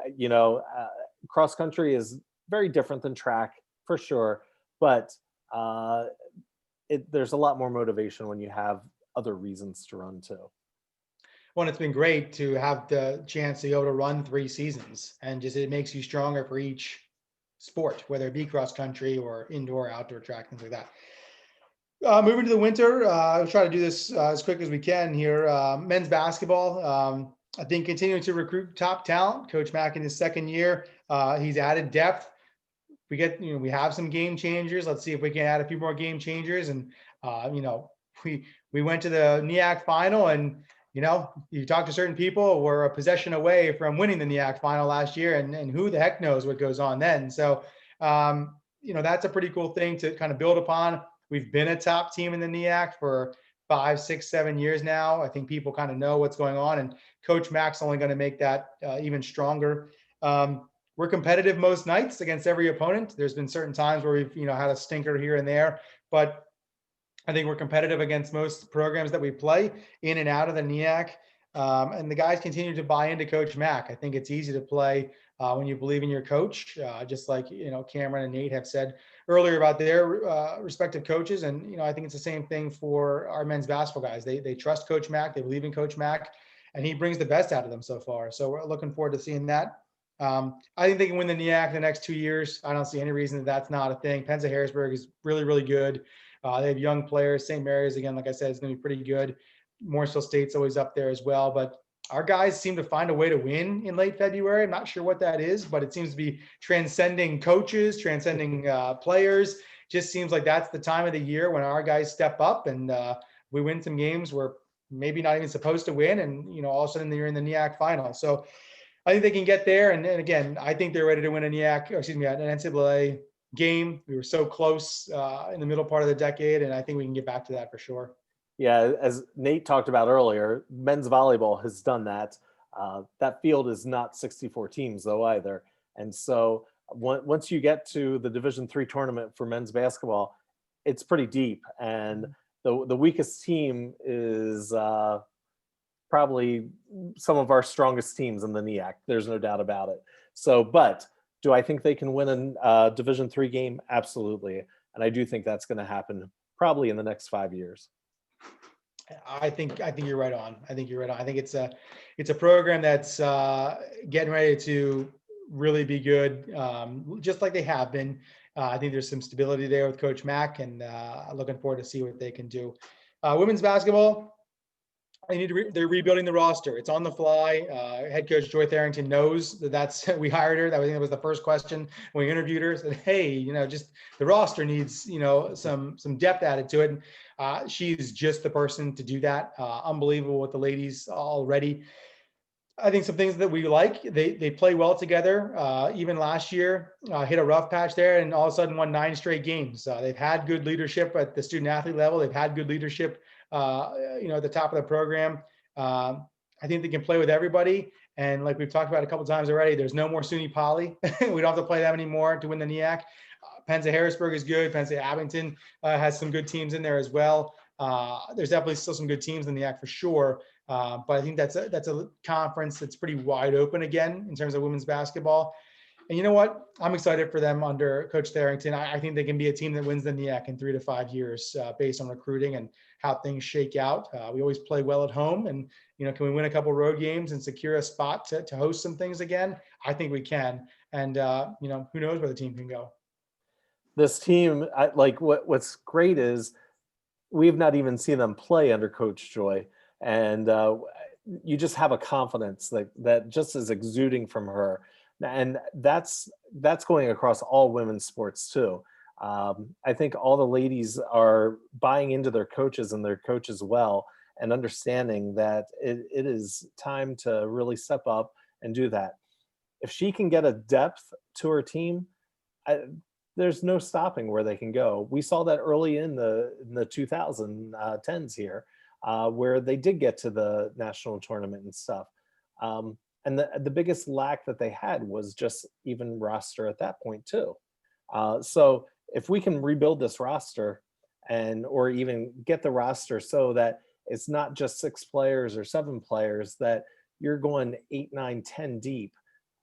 cross country is very different than track for sure, but there's a lot more motivation when you have other reasons to run too. Well, it's been great to have the chance to be able to run 3 seasons, and just it makes you stronger for each sport, whether it be cross country or indoor, outdoor track, things like that. Moving to the winter, I'll try to do this as quick as we can here. Men's basketball, I think continuing to recruit top talent. Coach Mack in his 2nd year, he's added depth. We have some game changers. Let's see if we can add a few more game changers. And we went to the NEAC final, and you talk to certain people, we're a possession away from winning the NEAC final last year, and who the heck knows what goes on then. So, that's a pretty cool thing to kind of build upon. We've been a top team in the NEAC for 5, 6, 7 years now. I think people kind of know what's going on, and Coach Mack's only going to make that even stronger. We're competitive most nights against every opponent. There's been certain times where we've, had a stinker here and there, but I think we're competitive against most programs that we play in and out of the NEAC. And the guys continue to buy into Coach Mack. I think it's easy to play when you believe in your coach, just like, Camryn and Nate have said earlier about their respective coaches. And, I think it's the same thing for our men's basketball guys. They trust Coach Mack. They believe in Coach Mack, and he brings the best out of them so far. So we're looking forward to seeing that. I think they can win the NEAC the next 2 years. I don't see any reason that's not a thing. Penza Harrisburg is really, really good. They have young players. St. Mary's, again, like I said, is going to be pretty good. Morrisville State's always up there as well. But our guys seem to find a way to win in late February. I'm not sure what that is, but it seems to be transcending coaches, transcending players. Just seems like that's the time of the year when our guys step up and we win some games we're maybe not even supposed to win, and all of a sudden you're in the NEAC final. So I think they can get there. And again, I think they're ready to win a NEAC, or excuse me, an NCAA game. We were so close in the middle part of the decade, and I think we can get back to that for sure. Yeah, as Nate talked about earlier, men's volleyball has done that. That field is not 64 teams though either. And so once you get to the Division III tournament for men's basketball, it's pretty deep. And the weakest team is probably some of our strongest teams in the NEAC. There's no doubt about it. So, but do I think they can win a Division III game? Absolutely. And I do think that's going to happen probably in the next 5 years. I think you're right on. I think you're right on. I think it's a program that's getting ready to really be good, just like they have been. I think there's some stability there with Coach Mack, and looking forward to see what they can do. Women's basketball, they're rebuilding the roster. It's on the fly. Head coach Joy Tharrington knows that's we hired her. That was the first question when we interviewed her. Said, hey, just the roster needs some depth added to it. She's just the person to do that. Unbelievable with the ladies already. I think some things that we like, they play well together. Even last year, hit a rough patch there, and all of a sudden won 9 straight games. They've had good leadership at the student athlete level. They've had good leadership, at the top of the program. I think they can play with everybody. And like we've talked about a couple of times already, there's no more SUNY Poly. We don't have to play them anymore to win the NEAC. Penn State Harrisburg is good. Penn State Abington has some good teams in there as well. There's definitely still some good teams in the NEAC for sure. But I think that's a conference that's pretty wide open again in terms of women's basketball. And you know what? I'm excited for them under Coach Tharrington. I think they can be a team that wins the NEAC in 3 to 5 years based on recruiting and how things shake out. We always play well at home, and can we win a couple road games and secure a spot to host some things again? I think we can. And who knows where the team can go. This team, what's great is we've not even seen them play under Coach Joy, and you just have a confidence that just is exuding from her, and that's going across all women's sports too. I think all the ladies are buying into their coaches and their coaches well, and understanding that it is time to really step up and do that. If she can get a depth to her team, there's no stopping where they can go. We saw that early in the 2010s here, where they did get to the national tournament and stuff. And the biggest lack that they had was just even roster at that point too. So if we can rebuild this roster or even get the roster so that it's not just 6 players or 7 players, that you're going 8, 9, 10 deep,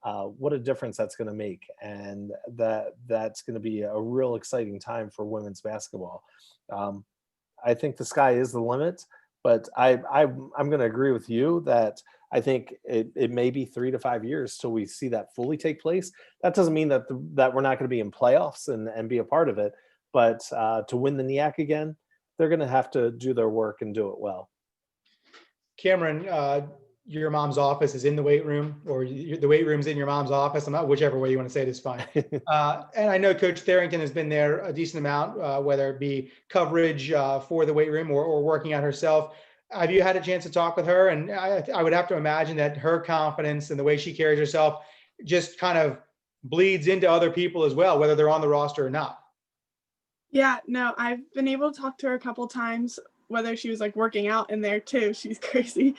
what a difference that's going to make. And that's going to be a real exciting time for women's basketball. I think the sky is the limit, but I'm going to agree with you that I think it may be 3 to 5 years till we see that fully take place. That doesn't mean that we're not going to be in playoffs and be a part of it, but to win the NEAC again, they're going to have to do their work and do it well. Camryn, your mom's office is in the weight room, or the weight room's in your mom's office. I'm not, whichever way you want to say it is fine. And I know Coach Tharrington has been there a decent amount, whether it be coverage for the weight room or working out herself. Have you had a chance to talk with her? And I would have to imagine that her confidence and the way she carries herself just kind of bleeds into other people as well, whether they're on the roster or not. Yeah, no, I've been able to talk to her a couple times, whether she was like working out in there too. She's crazy.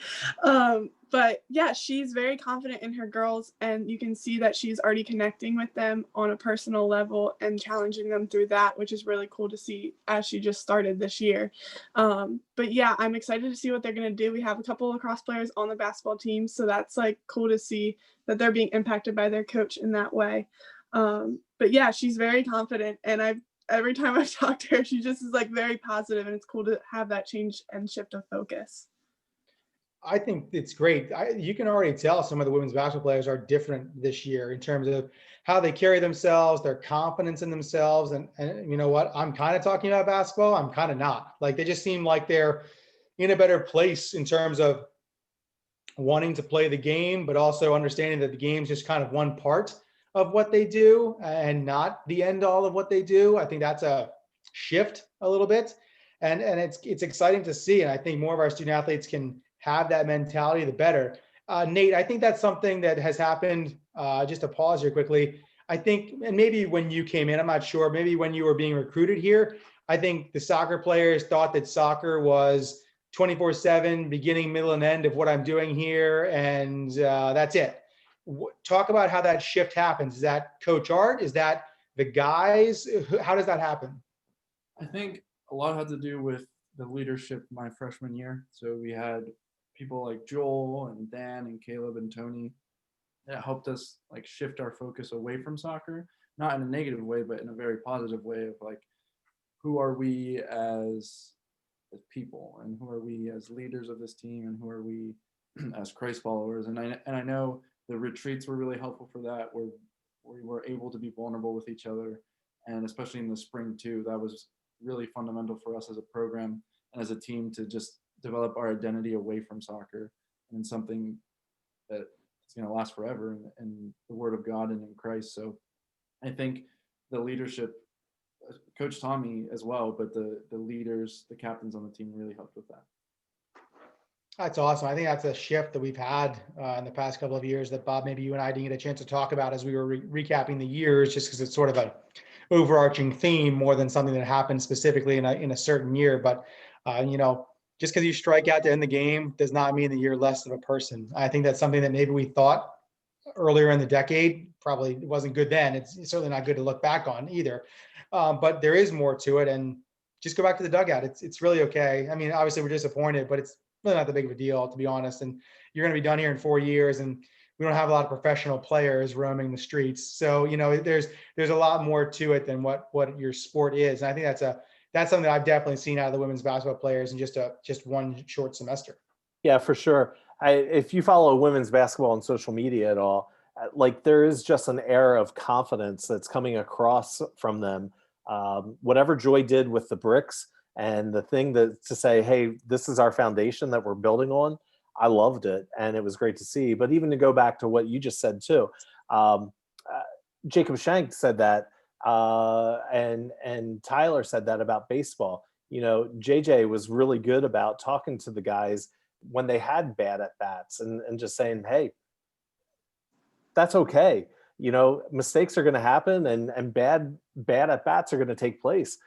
But yeah, she's very confident in her girls, and you can see that she's already connecting with them on a personal level and challenging them through that, which is really cool to see as she just started this year. But yeah, I'm excited to see what they're going to do. We have a couple of lacrosse players on the basketball team, so that's like cool to see that they're being impacted by their coach in that way. But yeah, she's very confident, and every time I've talked to her, she just is like very positive, and it's cool to have that change and shift of focus. I think it's great. You can already tell some of the women's basketball players are different this year in terms of how they carry themselves, their confidence in themselves. And you know what? I'm kind of talking about basketball. I'm kind of not. Like, they just seem like they're in a better place in terms of wanting to play the game, but also understanding that the game's just kind of one part of what they do and not the end all of what they do. I think that's a shift a little bit. And it's exciting to see. And I think more of our student athletes can have that mentality, the better. Nate, I think that's something that has happened. Just to pause here quickly. I think, and maybe when you came in, I'm not sure, maybe when you were being recruited here, I think the soccer players thought that soccer was 24/7, beginning, middle, and end of what I'm doing here. And that's it. Talk about how that shift happens. Is that Coach Art? Is that the guys? How does that happen? I think a lot had to do with the leadership my freshman year. So we had people like Joel and Dan and Caleb and Tony that helped us like shift our focus away from soccer, not in a negative way, but in a very positive way of like, who are we as people, and who are we as leaders of this team, and who are we as Christ followers. And I know the retreats were really helpful for that, where we were able to be vulnerable with each other, and especially in the spring too, that was really fundamental for us as a program and as a team to just develop our identity away from soccer and something that it's going to last forever in the Word of God and in Christ. So I think the leadership, Coach Tommy as well, but the leaders, the captains on the team really helped with that. That's awesome. I think that's a shift that we've had in the past couple of years that, Bob, maybe you and I didn't get a chance to talk about as we were recapping the years, just because it's sort of a overarching theme more than something that happened specifically in a certain year. But, just because you strike out to end the game does not mean that you're less of a person. I think that's something that maybe we thought earlier in the decade. Probably wasn't good then. It's certainly not good to look back on either. But there is more to it. And just go back to the dugout. It's really okay. I mean, obviously we're disappointed, but it's really not that big of a deal, to be honest. And you're going to be done here in 4 years, and we don't have a lot of professional players roaming the streets. So, there's a lot more to it than what your sport is. And I think that's something that I've definitely seen out of the women's basketball players in just one short semester. Yeah, for sure. If you follow women's basketball on social media at all, like there is just an air of confidence that's coming across from them. Whatever Joy did with the bricks and the thing to say, hey, this is our foundation that we're building on, I loved it. And it was great to see. But even to go back to what you just said too, Jacob Shank said that, and Tyler said that about baseball. JJ was really good about talking to the guys when they had bad at bats and just saying, hey, that's okay. Mistakes are going to happen and bad at bats are going to take place.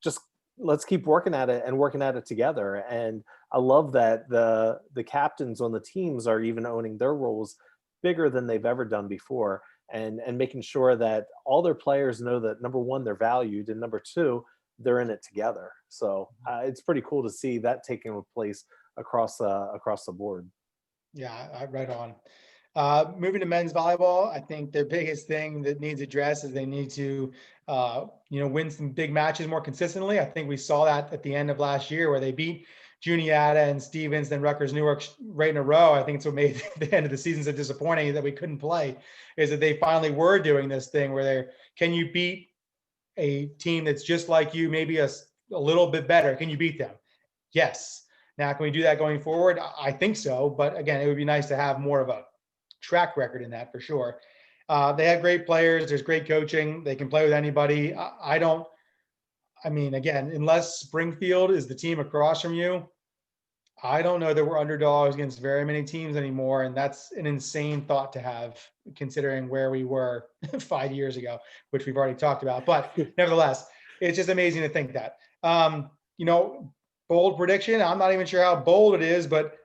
Just let's keep working at it together. And I love that the captains on the teams are even owning their roles bigger than they've ever done before, and making sure that all their players know that, number one, they're valued, and number two, they're in it together. So it's pretty cool to see that taking place across the board. Yeah, right on. Moving to men's volleyball, I think their biggest thing that needs addressed is they need to, win some big matches more consistently. I think we saw that at the end of last year where they beat Juniata and Stevens, then Rutgers Newark right in a row. I think it's what made the end of the season so disappointing that we couldn't play, is that they finally were doing this thing where can you beat a team that's just like you, maybe a little bit better? Can you beat them? Yes. Now, can we do that going forward? I think so. But again, it would be nice to have more of a track record in that for sure. They have great players. There's great coaching. They can play with anybody. Again, unless Springfield is the team across from you, I don't know that we're underdogs against very many teams anymore. And that's an insane thought to have, considering where we were 5 years ago, which we've already talked about. But nevertheless, it's just amazing to think that. Bold prediction. I'm not even sure how bold it is, but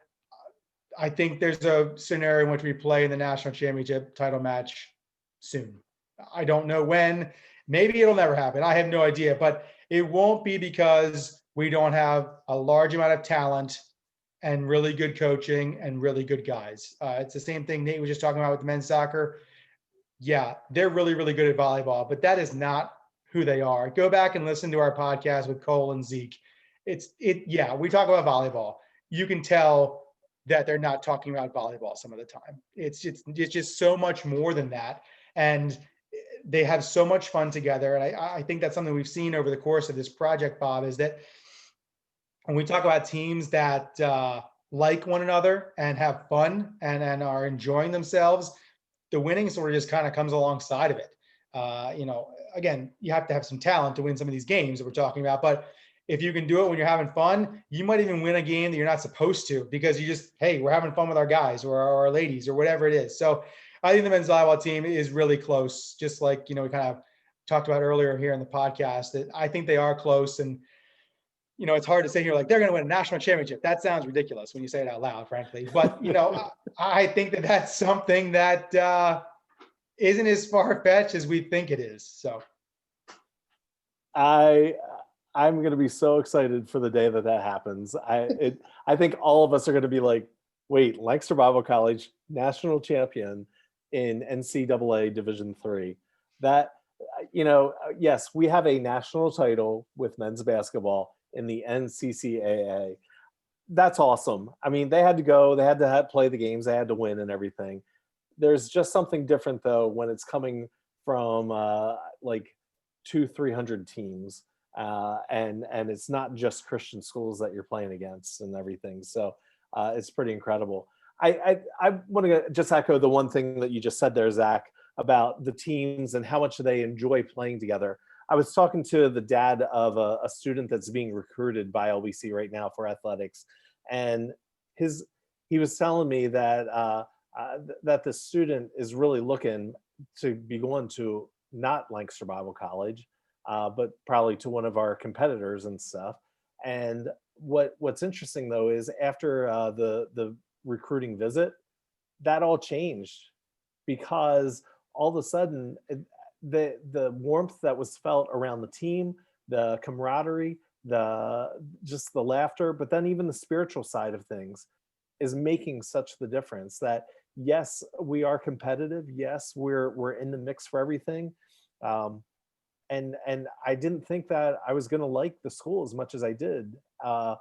I think there's a scenario in which we play in the national championship title match soon. I don't know when. Maybe it'll never happen. I have no idea, but it won't be because we don't have a large amount of talent and really good coaching and really good guys. It's the same thing Nate was just talking about with men's soccer. Yeah, they're really, really good at volleyball, but that is not who they are. Go back and listen to our podcast with Cole and Zeke. We talk about volleyball. You can tell that they're not talking about volleyball some of the time. It's just so much more than that. And they have so much fun together. And I think that's something we've seen over the course of this project, Bob, is that when we talk about teams that like one another and have fun and are enjoying themselves, the winning sort of just kind of comes alongside of it. Again, you have to have some talent to win some of these games that we're talking about, but if you can do it when you're having fun, you might even win a game that you're not supposed to, because you just, hey, we're having fun with our guys or our ladies or whatever it is. So I think the men's volleyball team is really close, just like, we kind of talked about earlier here in the podcast, that I think they are close. And, it's hard to say here, like, they're going to win a national championship. That sounds ridiculous when you say it out loud, frankly. But, I think that that's something that isn't as far-fetched as we think it is. So I'm going to be so excited for the day that happens. I think all of us are going to be like, wait, Lancaster Bible College national champion in NCAA Division III. That, yes, we have a national title with men's basketball in the NCCAA. That's awesome. I mean, they had to play the games, they had to win and everything. There's just something different though when it's coming from like 200-300 teams, and it's not just Christian schools that you're playing against and everything. So it's pretty incredible. I want to just echo the one thing that you just said there, Zach, about the teams and how much they enjoy playing together. I was talking to the dad of a student that's being recruited by LBC right now for athletics, and he was telling me that that the student is really looking to be going to not Lancaster Bible College, but probably to one of our competitors and stuff. And what's interesting though is after the recruiting visit, that all changed, because all of a sudden the warmth that was felt around the team, the camaraderie, just the laughter, but then even the spiritual side of things is making such the difference that yes, we are competitive. Yes, we're in the mix for everything. And I didn't think that I was going to like the school as much as I did. The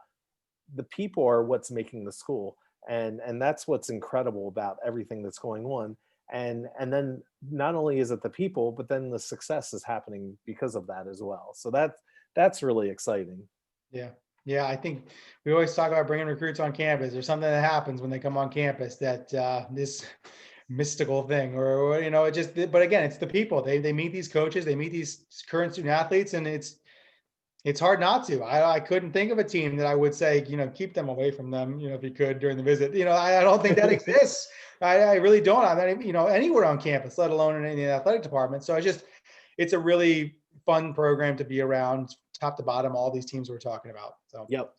people are what's making the school. And that's what's incredible about everything that's going on. And then not only is it the people, but then the success is happening because of that as well. So that's really exciting. yeah. Yeah, I think we always talk about bringing recruits on campus. There's something that happens when they come on campus that this mystical thing, or it just. But again, it's the people. They meet these coaches, they meet these current student athletes, and it's hard not to. I couldn't think of a team that I would say, keep them away from them, if you could during the visit. I don't think that exists. I really don't. I mean, anywhere on campus, let alone in the athletic department. So it's a really fun program to be around, top to bottom, all these teams we're talking about. So Yep.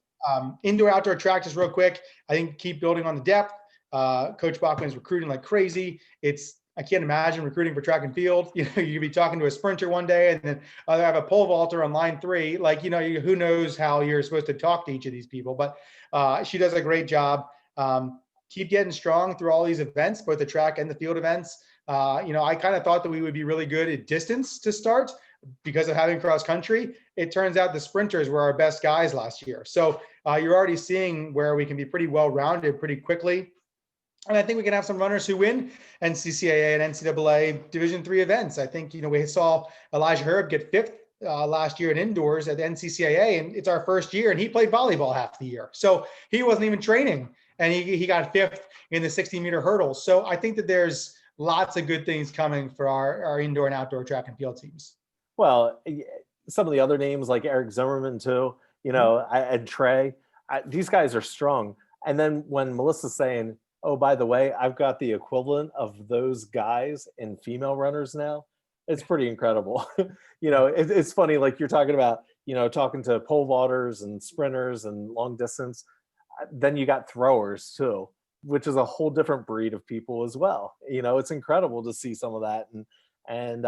Indoor outdoor track, just real quick, I think keep building on the depth. Coach Bachman's recruiting like crazy. I can't imagine recruiting for track and field. You could be talking to a sprinter one day and then have a pole vaulter on line 3. Like, who knows how you're supposed to talk to each of these people, but she does a great job. Keep getting strong through all these events, both the track and the field events. I kind of thought that we would be really good at distance to start because of having cross country. It turns out the sprinters were our best guys last year. So you're already seeing where we can be pretty well-rounded pretty quickly. And I think we can have some runners who win NCCAA and NCAA Division III events. I think, we saw Elijah Herb get 5th last year in indoors at the NCCAA, and it's our first year, and he played volleyball half the year. So he wasn't even training, and he got 5th in the 60-meter hurdles. So I think that there's lots of good things coming for our indoor and outdoor track and field teams. Well, some of the other names like Eric Zimmerman too, and Trey, these guys are strong. And then when Melissa's saying, oh, by the way, I've got the equivalent of those guys in female runners now, it's pretty incredible. It's funny, like you're talking about, talking to pole vaulters and sprinters and long distance. Then you got throwers too, which is a whole different breed of people as well. It's incredible to see some of that. And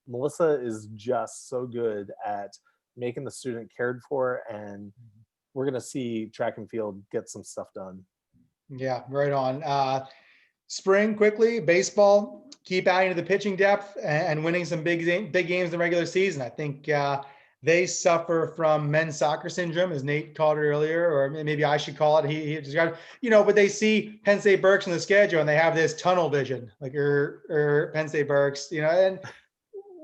Melissa is just so good at making the student cared for, and we're going to see track and field get some stuff done. Yeah, right on. Spring, quickly, baseball, keep adding to the pitching depth and winning some big games in the regular season. I think they suffer from men's soccer syndrome, as Nate called it earlier, or maybe I should call it. He described, but they see Penn State Berks on the schedule and they have this tunnel vision, like Penn State Berks, and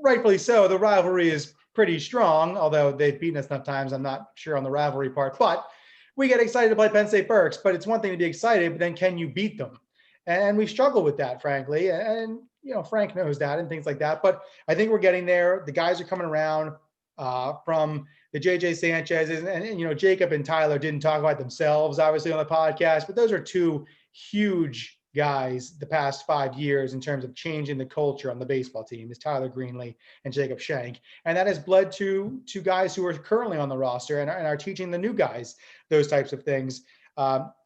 rightfully so. The rivalry is pretty strong, although they've beaten us enough times. I'm not sure on the rivalry part, but we get excited to play Penn State Berks. But it's one thing to be excited, but then can you beat them? And we struggle with that, frankly. And Frank knows that and things like that. But I think we're getting there. The guys are coming around. from the JJ Sanchez's, and you know, Jacob and Tyler didn't talk about themselves obviously on the podcast, but those are two huge guys the past 5 years in terms of changing the culture on the baseball team, is Tyler Greenlee and Jacob Shank. And that has bled to guys who are currently on the roster and are teaching the new guys those types of things.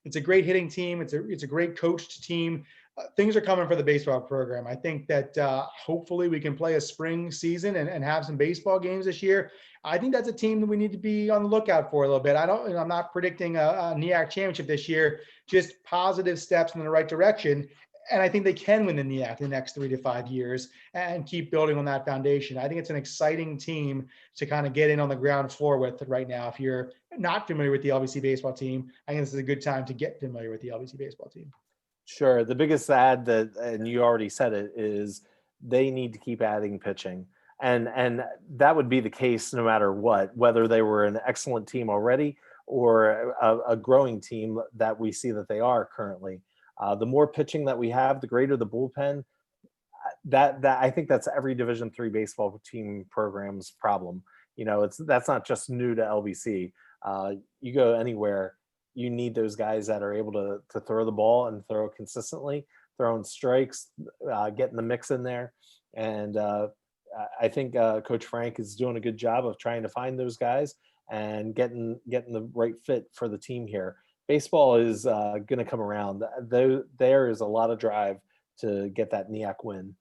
It's a great hitting team. It's a great coached team. Things are coming for the baseball program. I think that hopefully we can play a spring season and have some baseball games this year. I think that's a team that we need to be on the lookout for a little bit. I'm not predicting a NEAC championship this year, just positive steps in the right direction. And I think they can win the NEAC in the next 3 to 5 years and keep building on that foundation. I think it's an exciting team to kind of get in on the ground floor with right now. If you're not familiar with the LBC baseball team, I think this is a good time to get familiar with the LBC baseball team. Sure. The biggest add that, and you already said it, is they need to keep adding pitching. And that would be the case no matter what, whether they were an excellent team already or a growing team that we see that they are currently. The more pitching that we have, the greater the bullpen. That I think that's every Division III baseball team program's problem. You know, that's not just new to LBC. You go anywhere, you need those guys that are able to throw the ball and throw consistently, throwing strikes, getting the mix in there. And I think Coach Frank is doing a good job of trying to find those guys and getting the right fit for the team here. Baseball is going to come around. There is a lot of drive to get that NEAC win.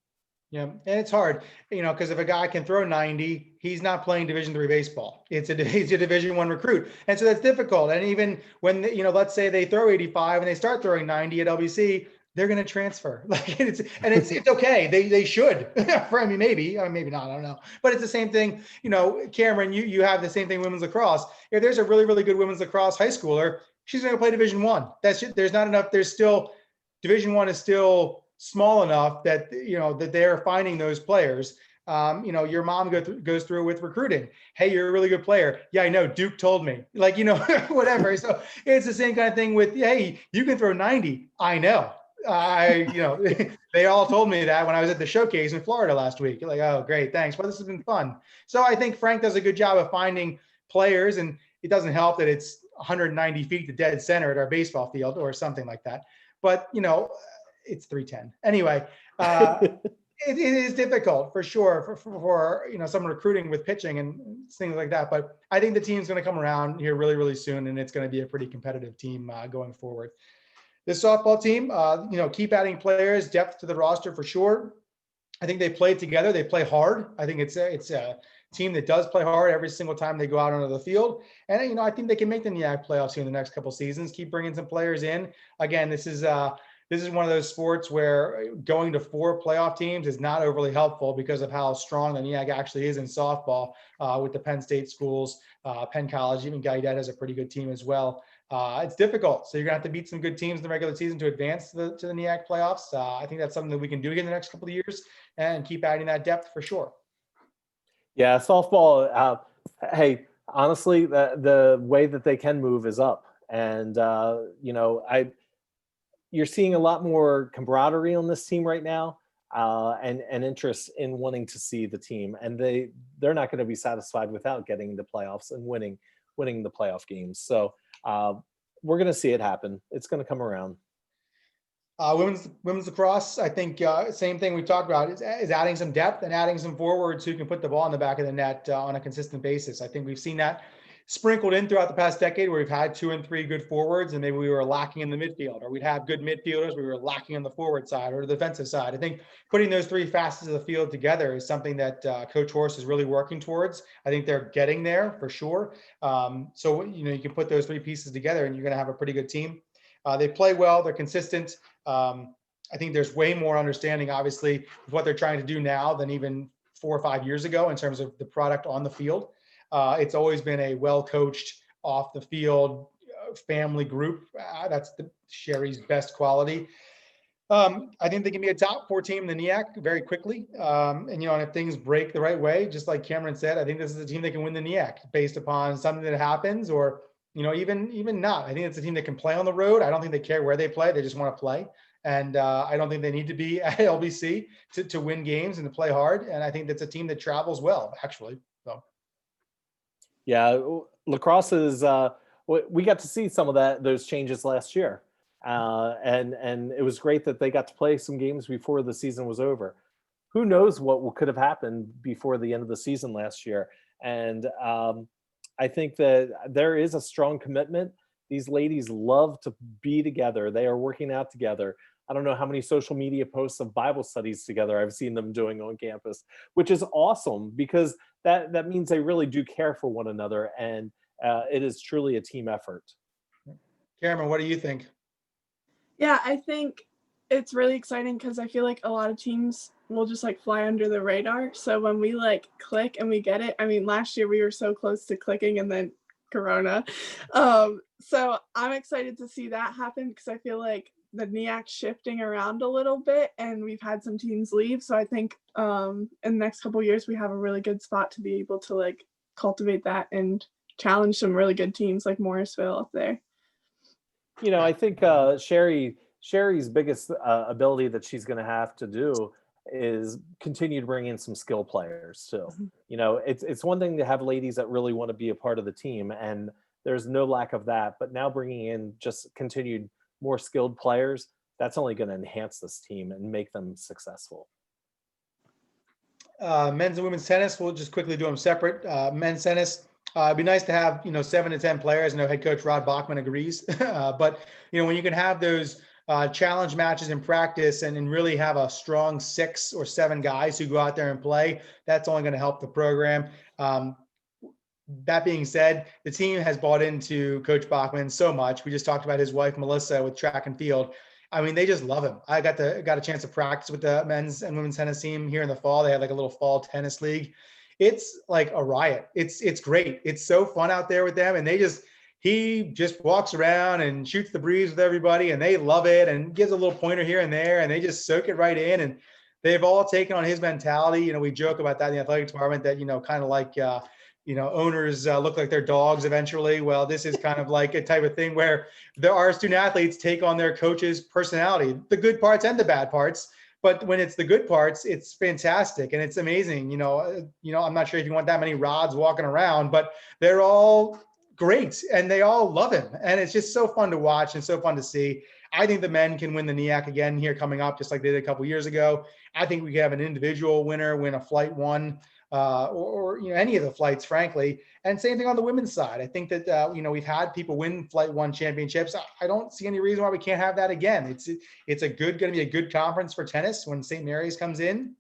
Yeah, and it's hard, you know, because if a guy can throw 90, he's not playing Division III baseball. He's a Division I recruit, and so that's difficult. And even when, you know, let's say they throw 85 and they start throwing 90 at LBC, they're going to transfer. Like it's okay. They should. I mean, maybe not. I don't know. But it's the same thing. You know, Camryn, you have the same thing. Women's lacrosse. If there's a really, really good women's lacrosse high schooler, she's going to play Division I. There's not enough. There's still Division I is still small enough that, you know, that they're finding those players. You know, your mom goes through with recruiting. Hey, you're a really good player. Yeah, I know. Duke told me. Like, you know, whatever. So it's the same kind of thing with, hey, you can throw 90. I know. You know, they all told me that when I was at the showcase in Florida last week. Like, oh, great, thanks. Well, this has been fun. So I think Frank does a good job of finding players, and it doesn't help that it's 190 feet to dead center at our baseball field or something like that. But, you know, it's 310. Anyway, it is difficult for sure for you know, someone recruiting with pitching and things like that. But I think the team's going to come around here really, really soon, and it's going to be a pretty competitive team going forward. This softball team, you know, keep adding players, depth to the roster for sure. I think they play together. They play hard. I think it's a team that does play hard every single time they go out onto the field. And, you know, I think they can make the NEAC playoffs here in the next couple of seasons, keep bringing some players in. Again, this is one of those sports where going to 4 playoff teams is not overly helpful because of how strong the NEAC actually is in softball with the Penn State schools, Penn College, even Gallaudet has a pretty good team as well. It's difficult. So you're gonna have to beat some good teams in the regular season to advance to the NEAC playoffs. I think that's something that we can do again in the next couple of years and keep adding that depth for sure. Yeah, softball, hey, honestly, the way that they can move is up. And, you know, you're seeing a lot more camaraderie on this team right now, and interest in wanting to see the team. And they're not going to be satisfied without getting the playoffs and winning the playoff games. So we're going to see it happen. It's going to come around. Women's lacrosse, I think same thing we talked about is adding some depth and adding some forwards who can put the ball in the back of the net on a consistent basis. I think we've seen that sprinkled in throughout the past decade where we've had 2 and 3 good forwards and maybe we were lacking in the midfield, or we'd have good midfielders, we were lacking on the forward side or the defensive side. I think putting those 3 facets of the field together is something that Coach Horst is really working towards. I think they're getting there for sure. So, you know, you can put those 3 pieces together and you're going to have a pretty good team. They play well, they're consistent. I think there's way more understanding, obviously, of what they're trying to do now than even 4 or 5 years ago in terms of the product on the field. It's always been a well-coached, off the field family group. That's Sherry's best quality. I think they can be a top 4 team in the NEAC very quickly. And, you know, and if things break the right way, just like Camryn said, I think this is a team that can win the NEAC based upon something that happens, or, you know, even not. I think it's a team that can play on the road. I don't think they care where they play. They just want to play. And I don't think they need to be at LBC to win games and to play hard. And I think that's a team that travels well, actually. So. Yeah, lacrosse is. We got to see some of those changes last year, and it was great that they got to play some games before the season was over. Who knows what could have happened before the end of the season last year? And I think that there is a strong commitment. These ladies love to be together. They are working out together. I don't know how many social media posts of Bible studies together I've seen them doing on campus, which is awesome because that means they really do care for one another, and it is truly a team effort. Camryn, what do you think? Yeah, I think it's really exciting because I feel like a lot of teams will just like fly under the radar. So when we like click and we get it, I mean, last year we were so close to clicking and then Corona. So I'm excited to see that happen because I feel like the NEAC's shifting around a little bit and we've had some teams leave. So I think in the next couple of years, we have a really good spot to be able to like cultivate that and challenge some really good teams like Morrisville up there. You know, I think Sherry's biggest ability that she's going to have to do is continue to bring in some skill players too. You know, it's one thing to have ladies that really want to be a part of the team, and there's no lack of that. But now bringing in just continued more skilled players, that's only going to enhance this team and make them successful. Men's and women's tennis, we'll just quickly do them separate. Men's tennis, it'd be nice to have 7 to 10 players. I know head coach Rod Bachman agrees, but when you can have those challenge matches in practice and really have a strong 6 or 7 guys who go out there and play, that's only going to help the program. That being said, the team has bought into Coach Bachman so much. We just talked about his wife Melissa with track and field. I mean, they just love him. I got a chance to practice with the men's and women's tennis team here in the fall. They had like a little fall tennis league. It's like a riot. It's great. It's so fun out there with them, and he just walks around and shoots the breeze with everybody, and they love it and gives a little pointer here and there, and they just soak it right in. And they've all taken on his mentality. We joke about that in the athletic department that kind of like owners look like their dogs eventually. Well, this is kind of like a type of thing where our student athletes take on their coach's personality, the good parts and the bad parts. But when it's the good parts, it's fantastic and it's amazing. I'm not sure if you want that many rods walking around, but they're all great and they all love him. And it's just so fun to watch and so fun to see. I think the men can win the NEAC again here coming up, just like they did a couple years ago. I think we could have an individual winner win a flight one. Or any of the flights, frankly. And same thing on the women's side. I think that we've had people win Flight 1 championships. I don't see any reason why we can't have that again. It's going to be a good conference for tennis when St. Mary's comes in.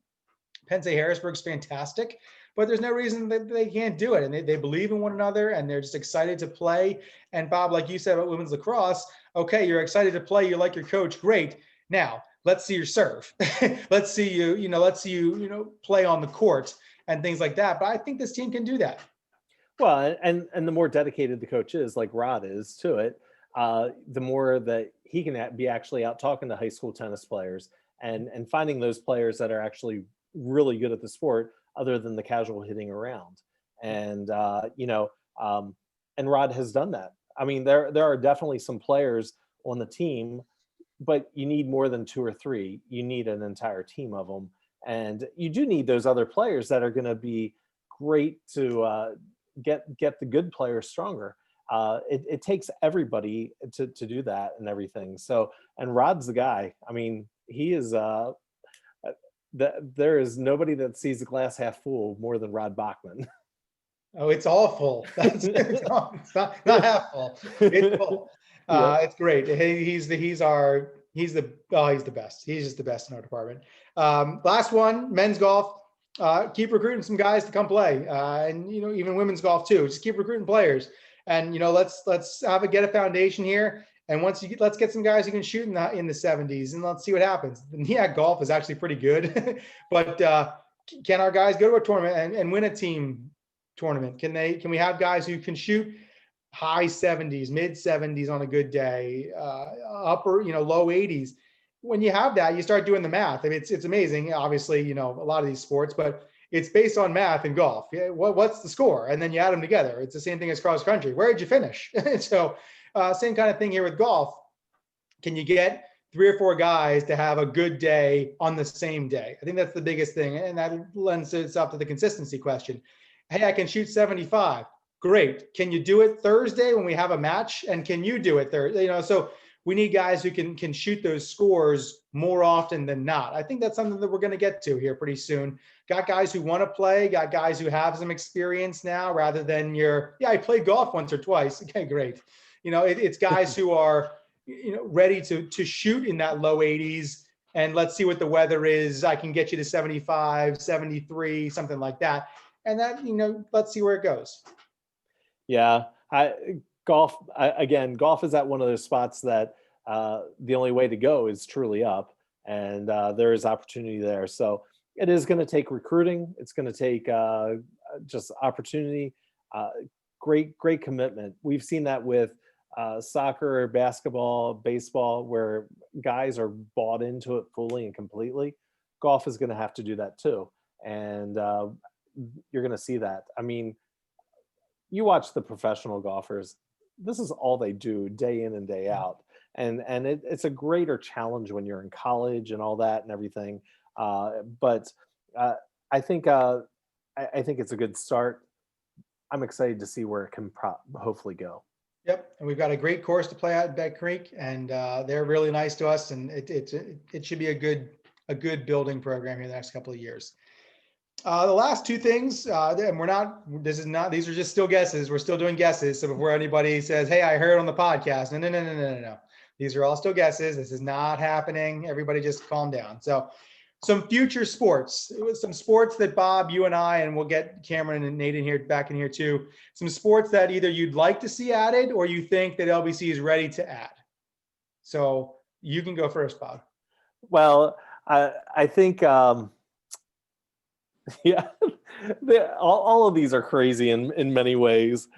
Penn State Harrisburg's fantastic, but there's no reason that they can't do it. And they believe in one another and they're just excited to play. And Bob, like you said about women's lacrosse, okay, you're excited to play. You like your coach. Great. Now let's see your serve. Let's see you play on the court and things like that. But I think this team can do that. Well, and the more dedicated the coach is, like Rod is to it, the more that he can be actually out talking to high school tennis players and finding those players that are actually really good at the sport other than the casual hitting around. And, and Rod has done that. I mean, there are definitely some players on the team, but you need more than 2 or 3. You need an entire team of them. And you do need those other players that are going to be great to get the good players stronger. It takes everybody to do that and everything. So, and Rod's the guy. I mean, he is. There is nobody that sees the glass half full more than Rod Bachman. Oh, it's all full. It's not half full. It's full. It's great. He's the best. He's just the best in our department. Last one, men's golf. Keep recruiting some guys to come play, and even women's golf too. Just keep recruiting players, and let's get a foundation here. And let's get some guys who can shoot in the 70s, and let's see what happens. The NEAC golf is actually pretty good, but can our guys go to a tournament and win a team tournament? Can we have guys who can shoot high 70s, mid 70s on a good day, upper, low 80s? When you have that, you start doing the math. I mean, it's amazing. Obviously, a lot of these sports, but it's based on math in golf. What's the score? And then you add them together. It's the same thing as cross country. Where did you finish? So same kind of thing here with golf. Can you get 3 or 4 guys to have a good day on the same day? I think that's the biggest thing. And that lends itself to the consistency question. Hey, I can shoot 75. Great. Can you do it Thursday when we have a match? And can you do it Thursday? So we need guys who can shoot those scores more often than not. I think that's something that we're going to get to here pretty soon. Got guys who want to play, got guys who have some experience now rather than I played golf once or twice. Okay, great. It's guys who are, ready to shoot in that low 80s. And let's see what the weather is. I can get you to 75, 73, something like that. And that, let's see where it goes. Yeah, golf is at one of those spots that the only way to go is truly up, and there is opportunity there. So it is going to take recruiting. It's going to take just opportunity, great commitment. We've seen that with soccer, basketball, baseball, where guys are bought into it fully and completely. Golf is going to have to do that too, and you're going to see that. I mean, you watch the professional golfers, this is all they do day in and day out. And it's a greater challenge when you're in college and all that and everything. But I think it's a good start. I'm excited to see where it can hopefully go. Yep. And we've got a great course to play out at Beck Creek, and they're really nice to us. And it should be a good building program here the next couple of years. The last two things, and these are just still guesses. We're still doing guesses. So before anybody says, hey, I heard on the podcast, no. These are all still guesses. This is not happening. Everybody just calm down. So some future sports, some sports that Bob, you and I, and we'll get Camryn and Nate back in here too. Some sports that either you'd like to see added or you think that LBC is ready to add. So you can go first, Bob. Well, I think, yeah, all of these are crazy in many ways.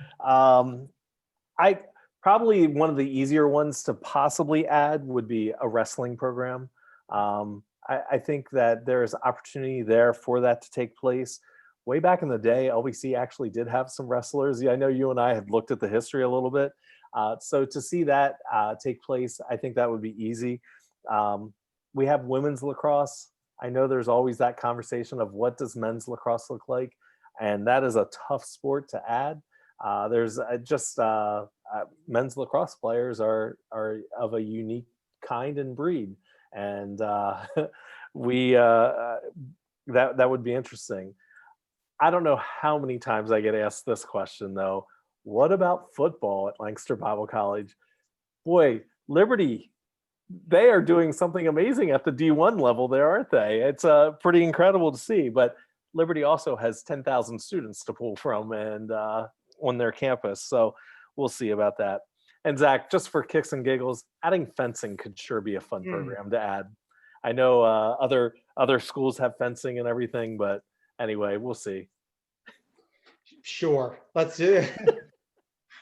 Probably one of the easier ones to possibly add would be a wrestling program. I think that there's opportunity there for that to take place. Way back in the day, LBC actually did have some wrestlers. Yeah, I know you and I have looked at the history a little bit. So to see that take place, I think that would be easy. We have women's lacrosse. I know there's always that conversation of what does men's lacrosse look like, and that is a tough sport to add. There's men's lacrosse players are of a unique kind and breed, and that would be interesting. I don't know how many times I get asked this question though. What about football at Lancaster Bible College? Boy, Liberty, they are doing something amazing at the D1 level there, aren't they? It's pretty incredible to see, but Liberty also has 10,000 students to pull from and on their campus. So we'll see about that. And Zach, just for kicks and giggles, adding fencing could sure be a fun program to add. I know other schools have fencing and everything, but anyway, we'll see. Sure. Let's do it.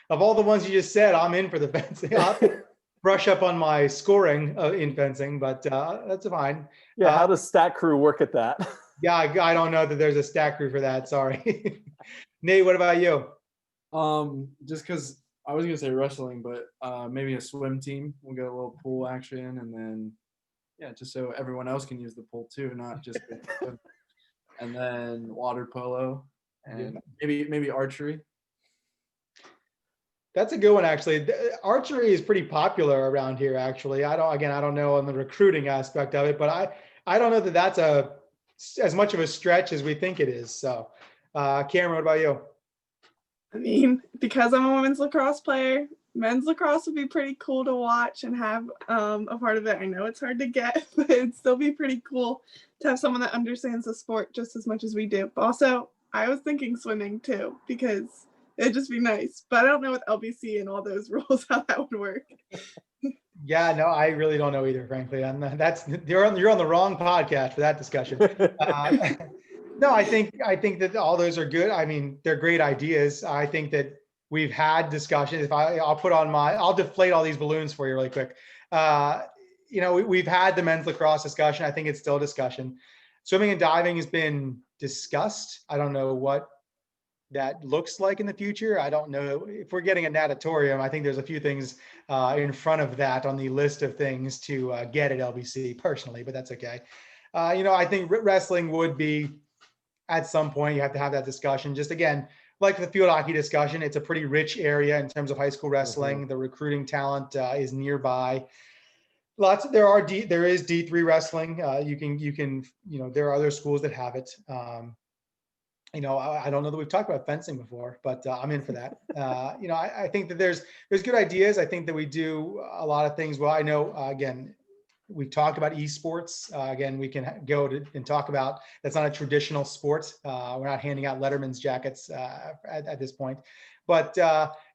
Of all the ones you just said, I'm in for the fencing. I'll brush up on my scoring in fencing, but that's fine. Yeah, how does Stat Crew work at that? Yeah, I don't know that there's a stat crew for that. Sorry. Nate, what about you? Just because I was gonna say wrestling, but maybe a swim team. We'll get a little pool action, and then just so everyone else can use the pool too, not just. And then water polo, and maybe archery. That's a good one, actually. Archery is pretty popular around here, actually. I don't know on the recruiting aspect of it, but I don't know that that's as much of a stretch as we think it is. So, Camryn, what about you? I mean, because I'm a women's lacrosse player, men's lacrosse would be pretty cool to watch and have a part of it. I know it's hard to get, but it'd still be pretty cool to have someone that understands the sport just as much as we do. But also, I was thinking swimming too, because it'd just be nice. But I don't know with LBC and all those rules how that would work. Yeah, no, I really don't know either, frankly. And you're on the wrong podcast for that discussion. No, I think that all those are good. I mean, they're great ideas. I think that we've had discussions. I'll deflate all these balloons for you really quick. We've had the men's lacrosse discussion. I think it's still a discussion. Swimming and diving has been discussed. I don't know what that looks like in the future. I don't know if we're getting a natatorium. I think there's a few things in front of that on the list of things to get at LBC personally, but that's okay. I think wrestling would be, at some point, you have to have that discussion. Just again, like the field hockey discussion, it's a pretty rich area in terms of high school wrestling. The recruiting talent is nearby. There is D3 wrestling. There are other schools that have it. I don't know that we've talked about fencing before, but I'm in for that. I think that there's good ideas. I think that we do a lot of things well. I know, again, we've talked about esports. Again, we can and talk about, that's not a traditional sport. We're not handing out Letterman's jackets at this point, but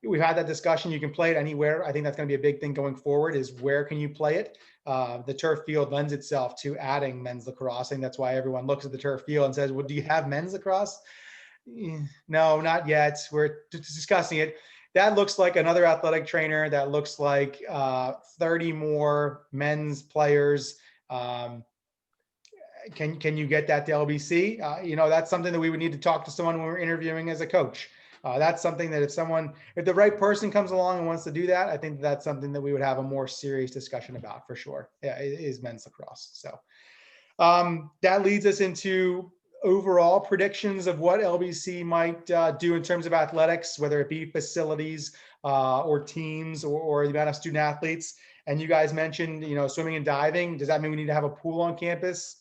we've had that discussion. You can play it anywhere. I think that's going to be a big thing going forward, is where can you play it? The turf field lends itself to adding men's lacrosse. I think that's why everyone looks at the turf field and says, well, do you have men's lacrosse? No, not yet. We're discussing it. That looks like another athletic trainer. That looks like 30 more men's players. Can you get that to LBC? That's something that we would need to talk to someone when we're interviewing as a coach. That's something that if the right person comes along and wants to do that, I think that's something that we would have a more serious discussion about for sure. Yeah, it is men's lacrosse. So that leads us into overall predictions of what LBC might do in terms of athletics, whether it be facilities or teams or the amount of student athletes. And you guys mentioned, swimming and diving. Does that mean we need to have a pool on campus?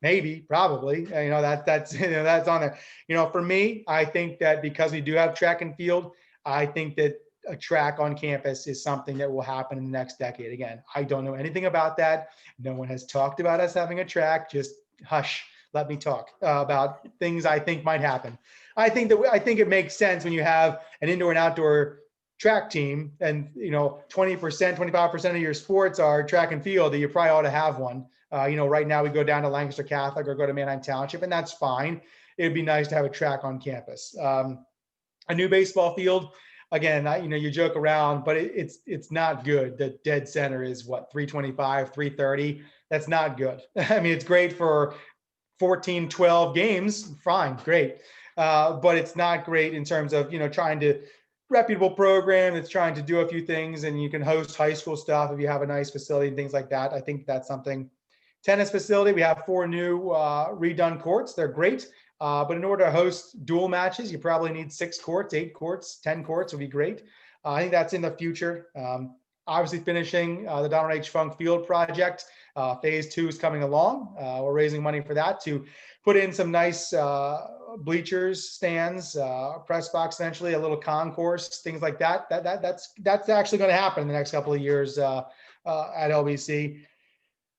Maybe, probably. That's on there. For me, I think that because we do have track and field, I think that a track on campus is something that will happen in the next decade. Again, I don't know anything about that. No one has talked about us having a track. Just hush. Let me talk about things I think might happen. I think it makes sense when you have an indoor and outdoor track team, and 20%, 25% of your sports are track and field, that you probably ought to have one. Right now we go down to Lancaster Catholic or go to Manheim Township, and that's fine. It'd be nice to have a track on campus. A new baseball field, again, you joke around, but it's not good. The dead center is 325, 330. That's not good. I mean, it's great for 14, 12 games. Fine, great. But it's not great in terms of, trying to reputable program that's trying to do a few things, and you can host high school stuff if you have a nice facility and things like that. I think that's something. Tennis facility, we have 4 new redone courts. They're great. But in order to host dual matches, you probably need 6 courts, 8 courts, 10 courts would be great. I think that's in the future. Obviously finishing the Donald H. Funk Field project. Phase 2 is coming along. We're raising money for that to put in some nice bleachers, stands, press box, essentially a little concourse, things like that. That's actually going to happen in the next couple of years at LBC.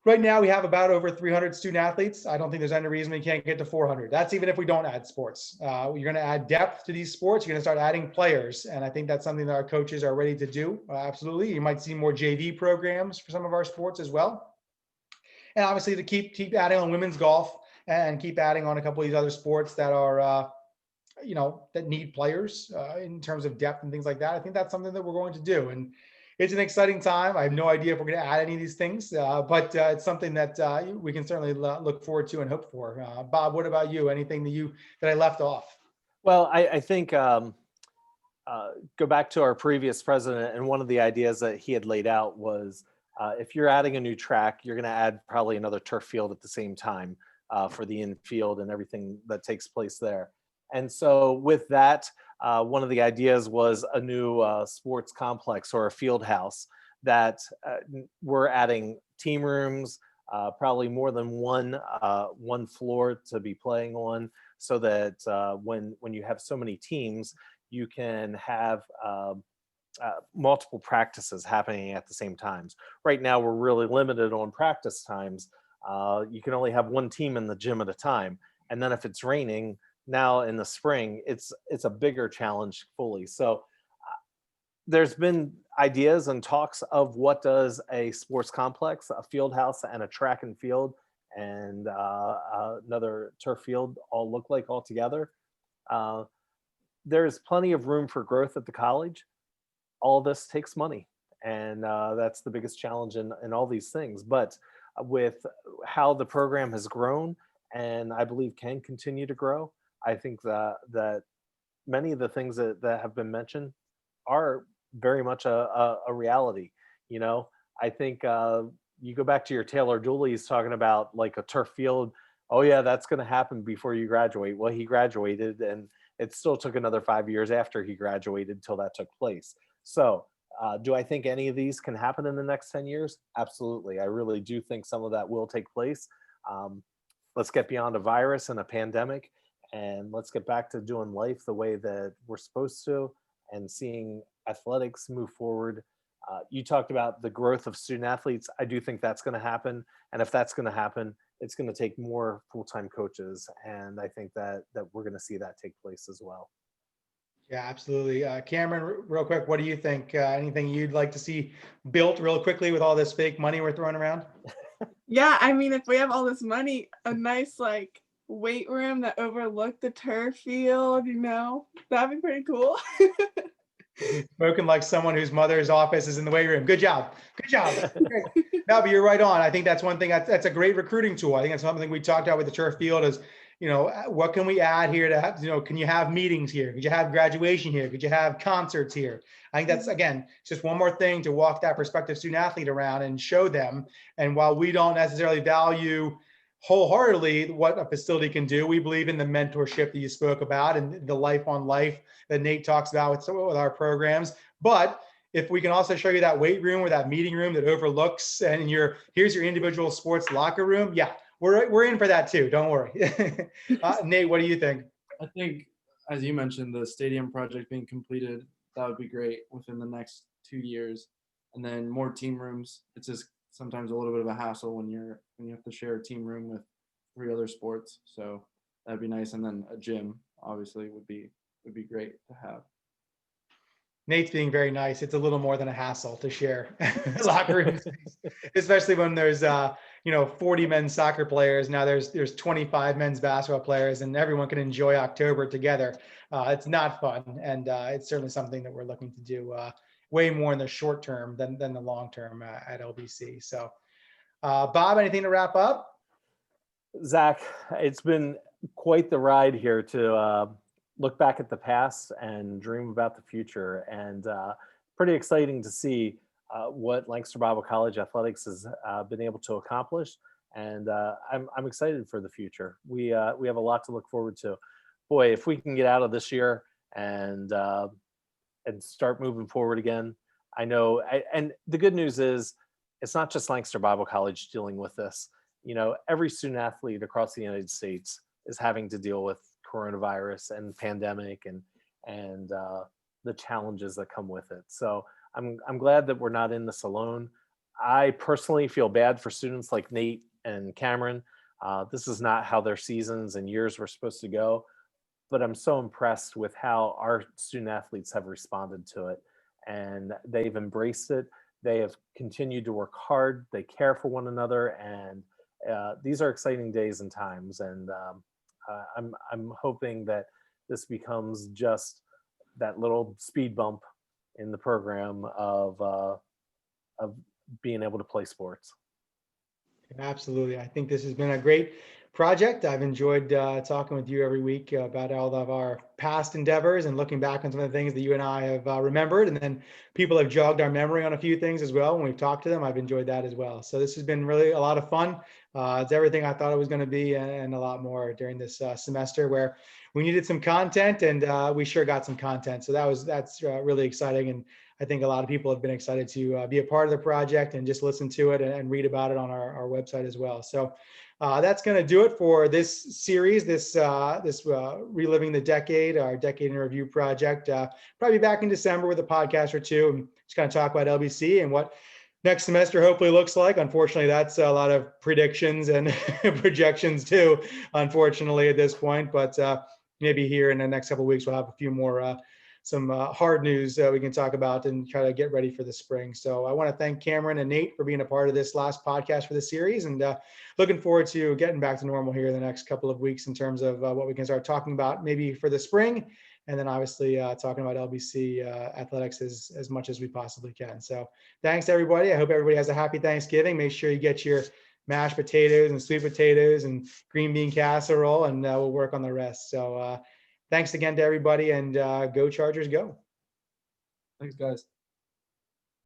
Right now, we have about over 300 student athletes. I don't think there's any reason we can't get to 400. That's even if we don't add sports. You're going to add depth to these sports. You're going to start adding players. And I think that's something that our coaches are ready to do. Absolutely. You might see more JV programs for some of our sports as well. And obviously to keep adding on women's golf and keep adding on a couple of these other sports that are, that need players in terms of depth and things like that. I think that's something that we're going to do. And it's an exciting time. I have no idea if we're going to add any of these things, but it's something that we can certainly look forward to and hope for. Bob, what about you? Anything that I left off? Well, I think go back to our previous president, and one of the ideas that he had laid out was if you're adding a new track, you're going to add probably another turf field at the same time for the infield and everything that takes place there. And so with that, one of the ideas was a new sports complex or a field house that we're adding team rooms, probably more than one floor to be playing on, so that when you have so many teams, you can have multiple practices happening at the same times. Right now, we're really limited on practice times. You can only have one team in the gym at a time. And then if it's raining, now in the spring, it's a bigger challenge fully. So there's been ideas and talks of what does a sports complex, a field house, and a track and field, and another turf field all look like all together. There's plenty of room for growth at the college. All this takes money, and that's the biggest challenge in all these things. But with how the program has grown, and I believe can continue to grow, I think that many of the things that have been mentioned are very much a reality. I think you go back to your Taylor Dooley's talking about like a turf field. Oh yeah, that's going to happen before you graduate. Well, he graduated, and it still took another 5 years after he graduated until that took place. So do I think any of these can happen in the next 10 years? Absolutely. I really do think some of that will take place. Let's get beyond a virus and a pandemic, and let's get back to doing life the way that we're supposed to and seeing athletics move forward. You talked about the growth of student athletes. I do think that's going to happen. And if that's going to happen, it's going to take more full-time coaches. And I think that we're going to see that take place as well. Yeah, absolutely. Camryn, real quick, what do you think? Anything you'd like to see built real quickly with all this fake money we're throwing around? Yeah, I mean, if we have all this money, a nice like weight room that overlooked the turf field, that'd be pretty cool. Spoken like someone whose mother's office is in the weight room. Good job. Good job. Great. No, but you're right on. I think that's one thing that's a great recruiting tool. I think that's something we talked about with the turf field is, what can we add here to have, can you have meetings here? Could you have graduation here? Could you have concerts here? I think that's, again, just one more thing to walk that prospective student athlete around and show them. And while we don't necessarily value wholeheartedly what a facility can do, we believe in the mentorship that you spoke about and the life on life that Nate talks about with our programs. But if we can also show you that weight room or that meeting room that overlooks and here's your individual sports locker room, yeah, we're in for that too. Don't worry. Nate, what do you think? I think, as you mentioned, the stadium project being completed, that would be great within the next 2 years. And then more team rooms. It's just sometimes a little bit of a hassle when you have to share a team room with 3 other sports. So that'd be nice. And then a gym obviously would be great to have. Nate's being very nice. It's a little more than a hassle to share locker room space, especially when there's 40 men's soccer players. Now there's 25 men's basketball players, and everyone can enjoy October together. It's not fun, and it's certainly something that we're looking to do way more in the short term than the long term at LBC. So, Bob, anything to wrap up? Zach, it's been quite the ride here to look back at the past and dream about the future, and pretty exciting to see what Lancaster Bible College Athletics has been able to accomplish. And I'm excited for the future. We have a lot to look forward to. Boy, if we can get out of this year and start moving forward again, I know. And the good news is, it's not just Lancaster Bible College dealing with this. Every student athlete across the United States is having to deal with coronavirus and pandemic and the challenges that come with it. So I'm glad that we're not in this alone. I personally feel bad for students like Nate and Camryn. This is not how their seasons and years were supposed to go, but I'm so impressed with how our student athletes have responded to it, and they've embraced it. They have continued to work hard. They care for one another, and these are exciting days and times. And I'm hoping that this becomes just that little speed bump in the program of being able to play sports. Absolutely. I think this has been a great project. I've enjoyed talking with you every week about all of our past endeavors and looking back on some of the things that you and I have remembered. And then people have jogged our memory on a few things as well. When we've talked to them, I've enjoyed that as well. So this has been really a lot of fun. It's everything I thought it was going to be and a lot more during this semester where we needed some content, and we sure got some content. So that's really exciting. And I think a lot of people have been excited to be a part of the project and just listen to it and read about it on our website as well. So that's going to do it for this series, this Reliving the Decade, our Decade in Review project. Probably back in December with a podcast or two and just kind of talk about LBC and what next semester hopefully looks like. Unfortunately, that's a lot of predictions and projections too, unfortunately, at this point. But maybe here in the next couple of weeks, we'll have a few more some hard news we can talk about and try to get ready for the spring. So I want to thank Camryn and Nate for being a part of this last podcast for the series, and looking forward to getting back to normal here in the next couple of weeks in terms of what we can start talking about maybe for the spring, and then obviously talking about LBC athletics as much as we possibly can. So thanks everybody. I hope everybody has a happy Thanksgiving. Make sure you get your mashed potatoes and sweet potatoes and green bean casserole, and we'll work on the rest. So thanks again to everybody, and go Chargers, go. Thanks, guys.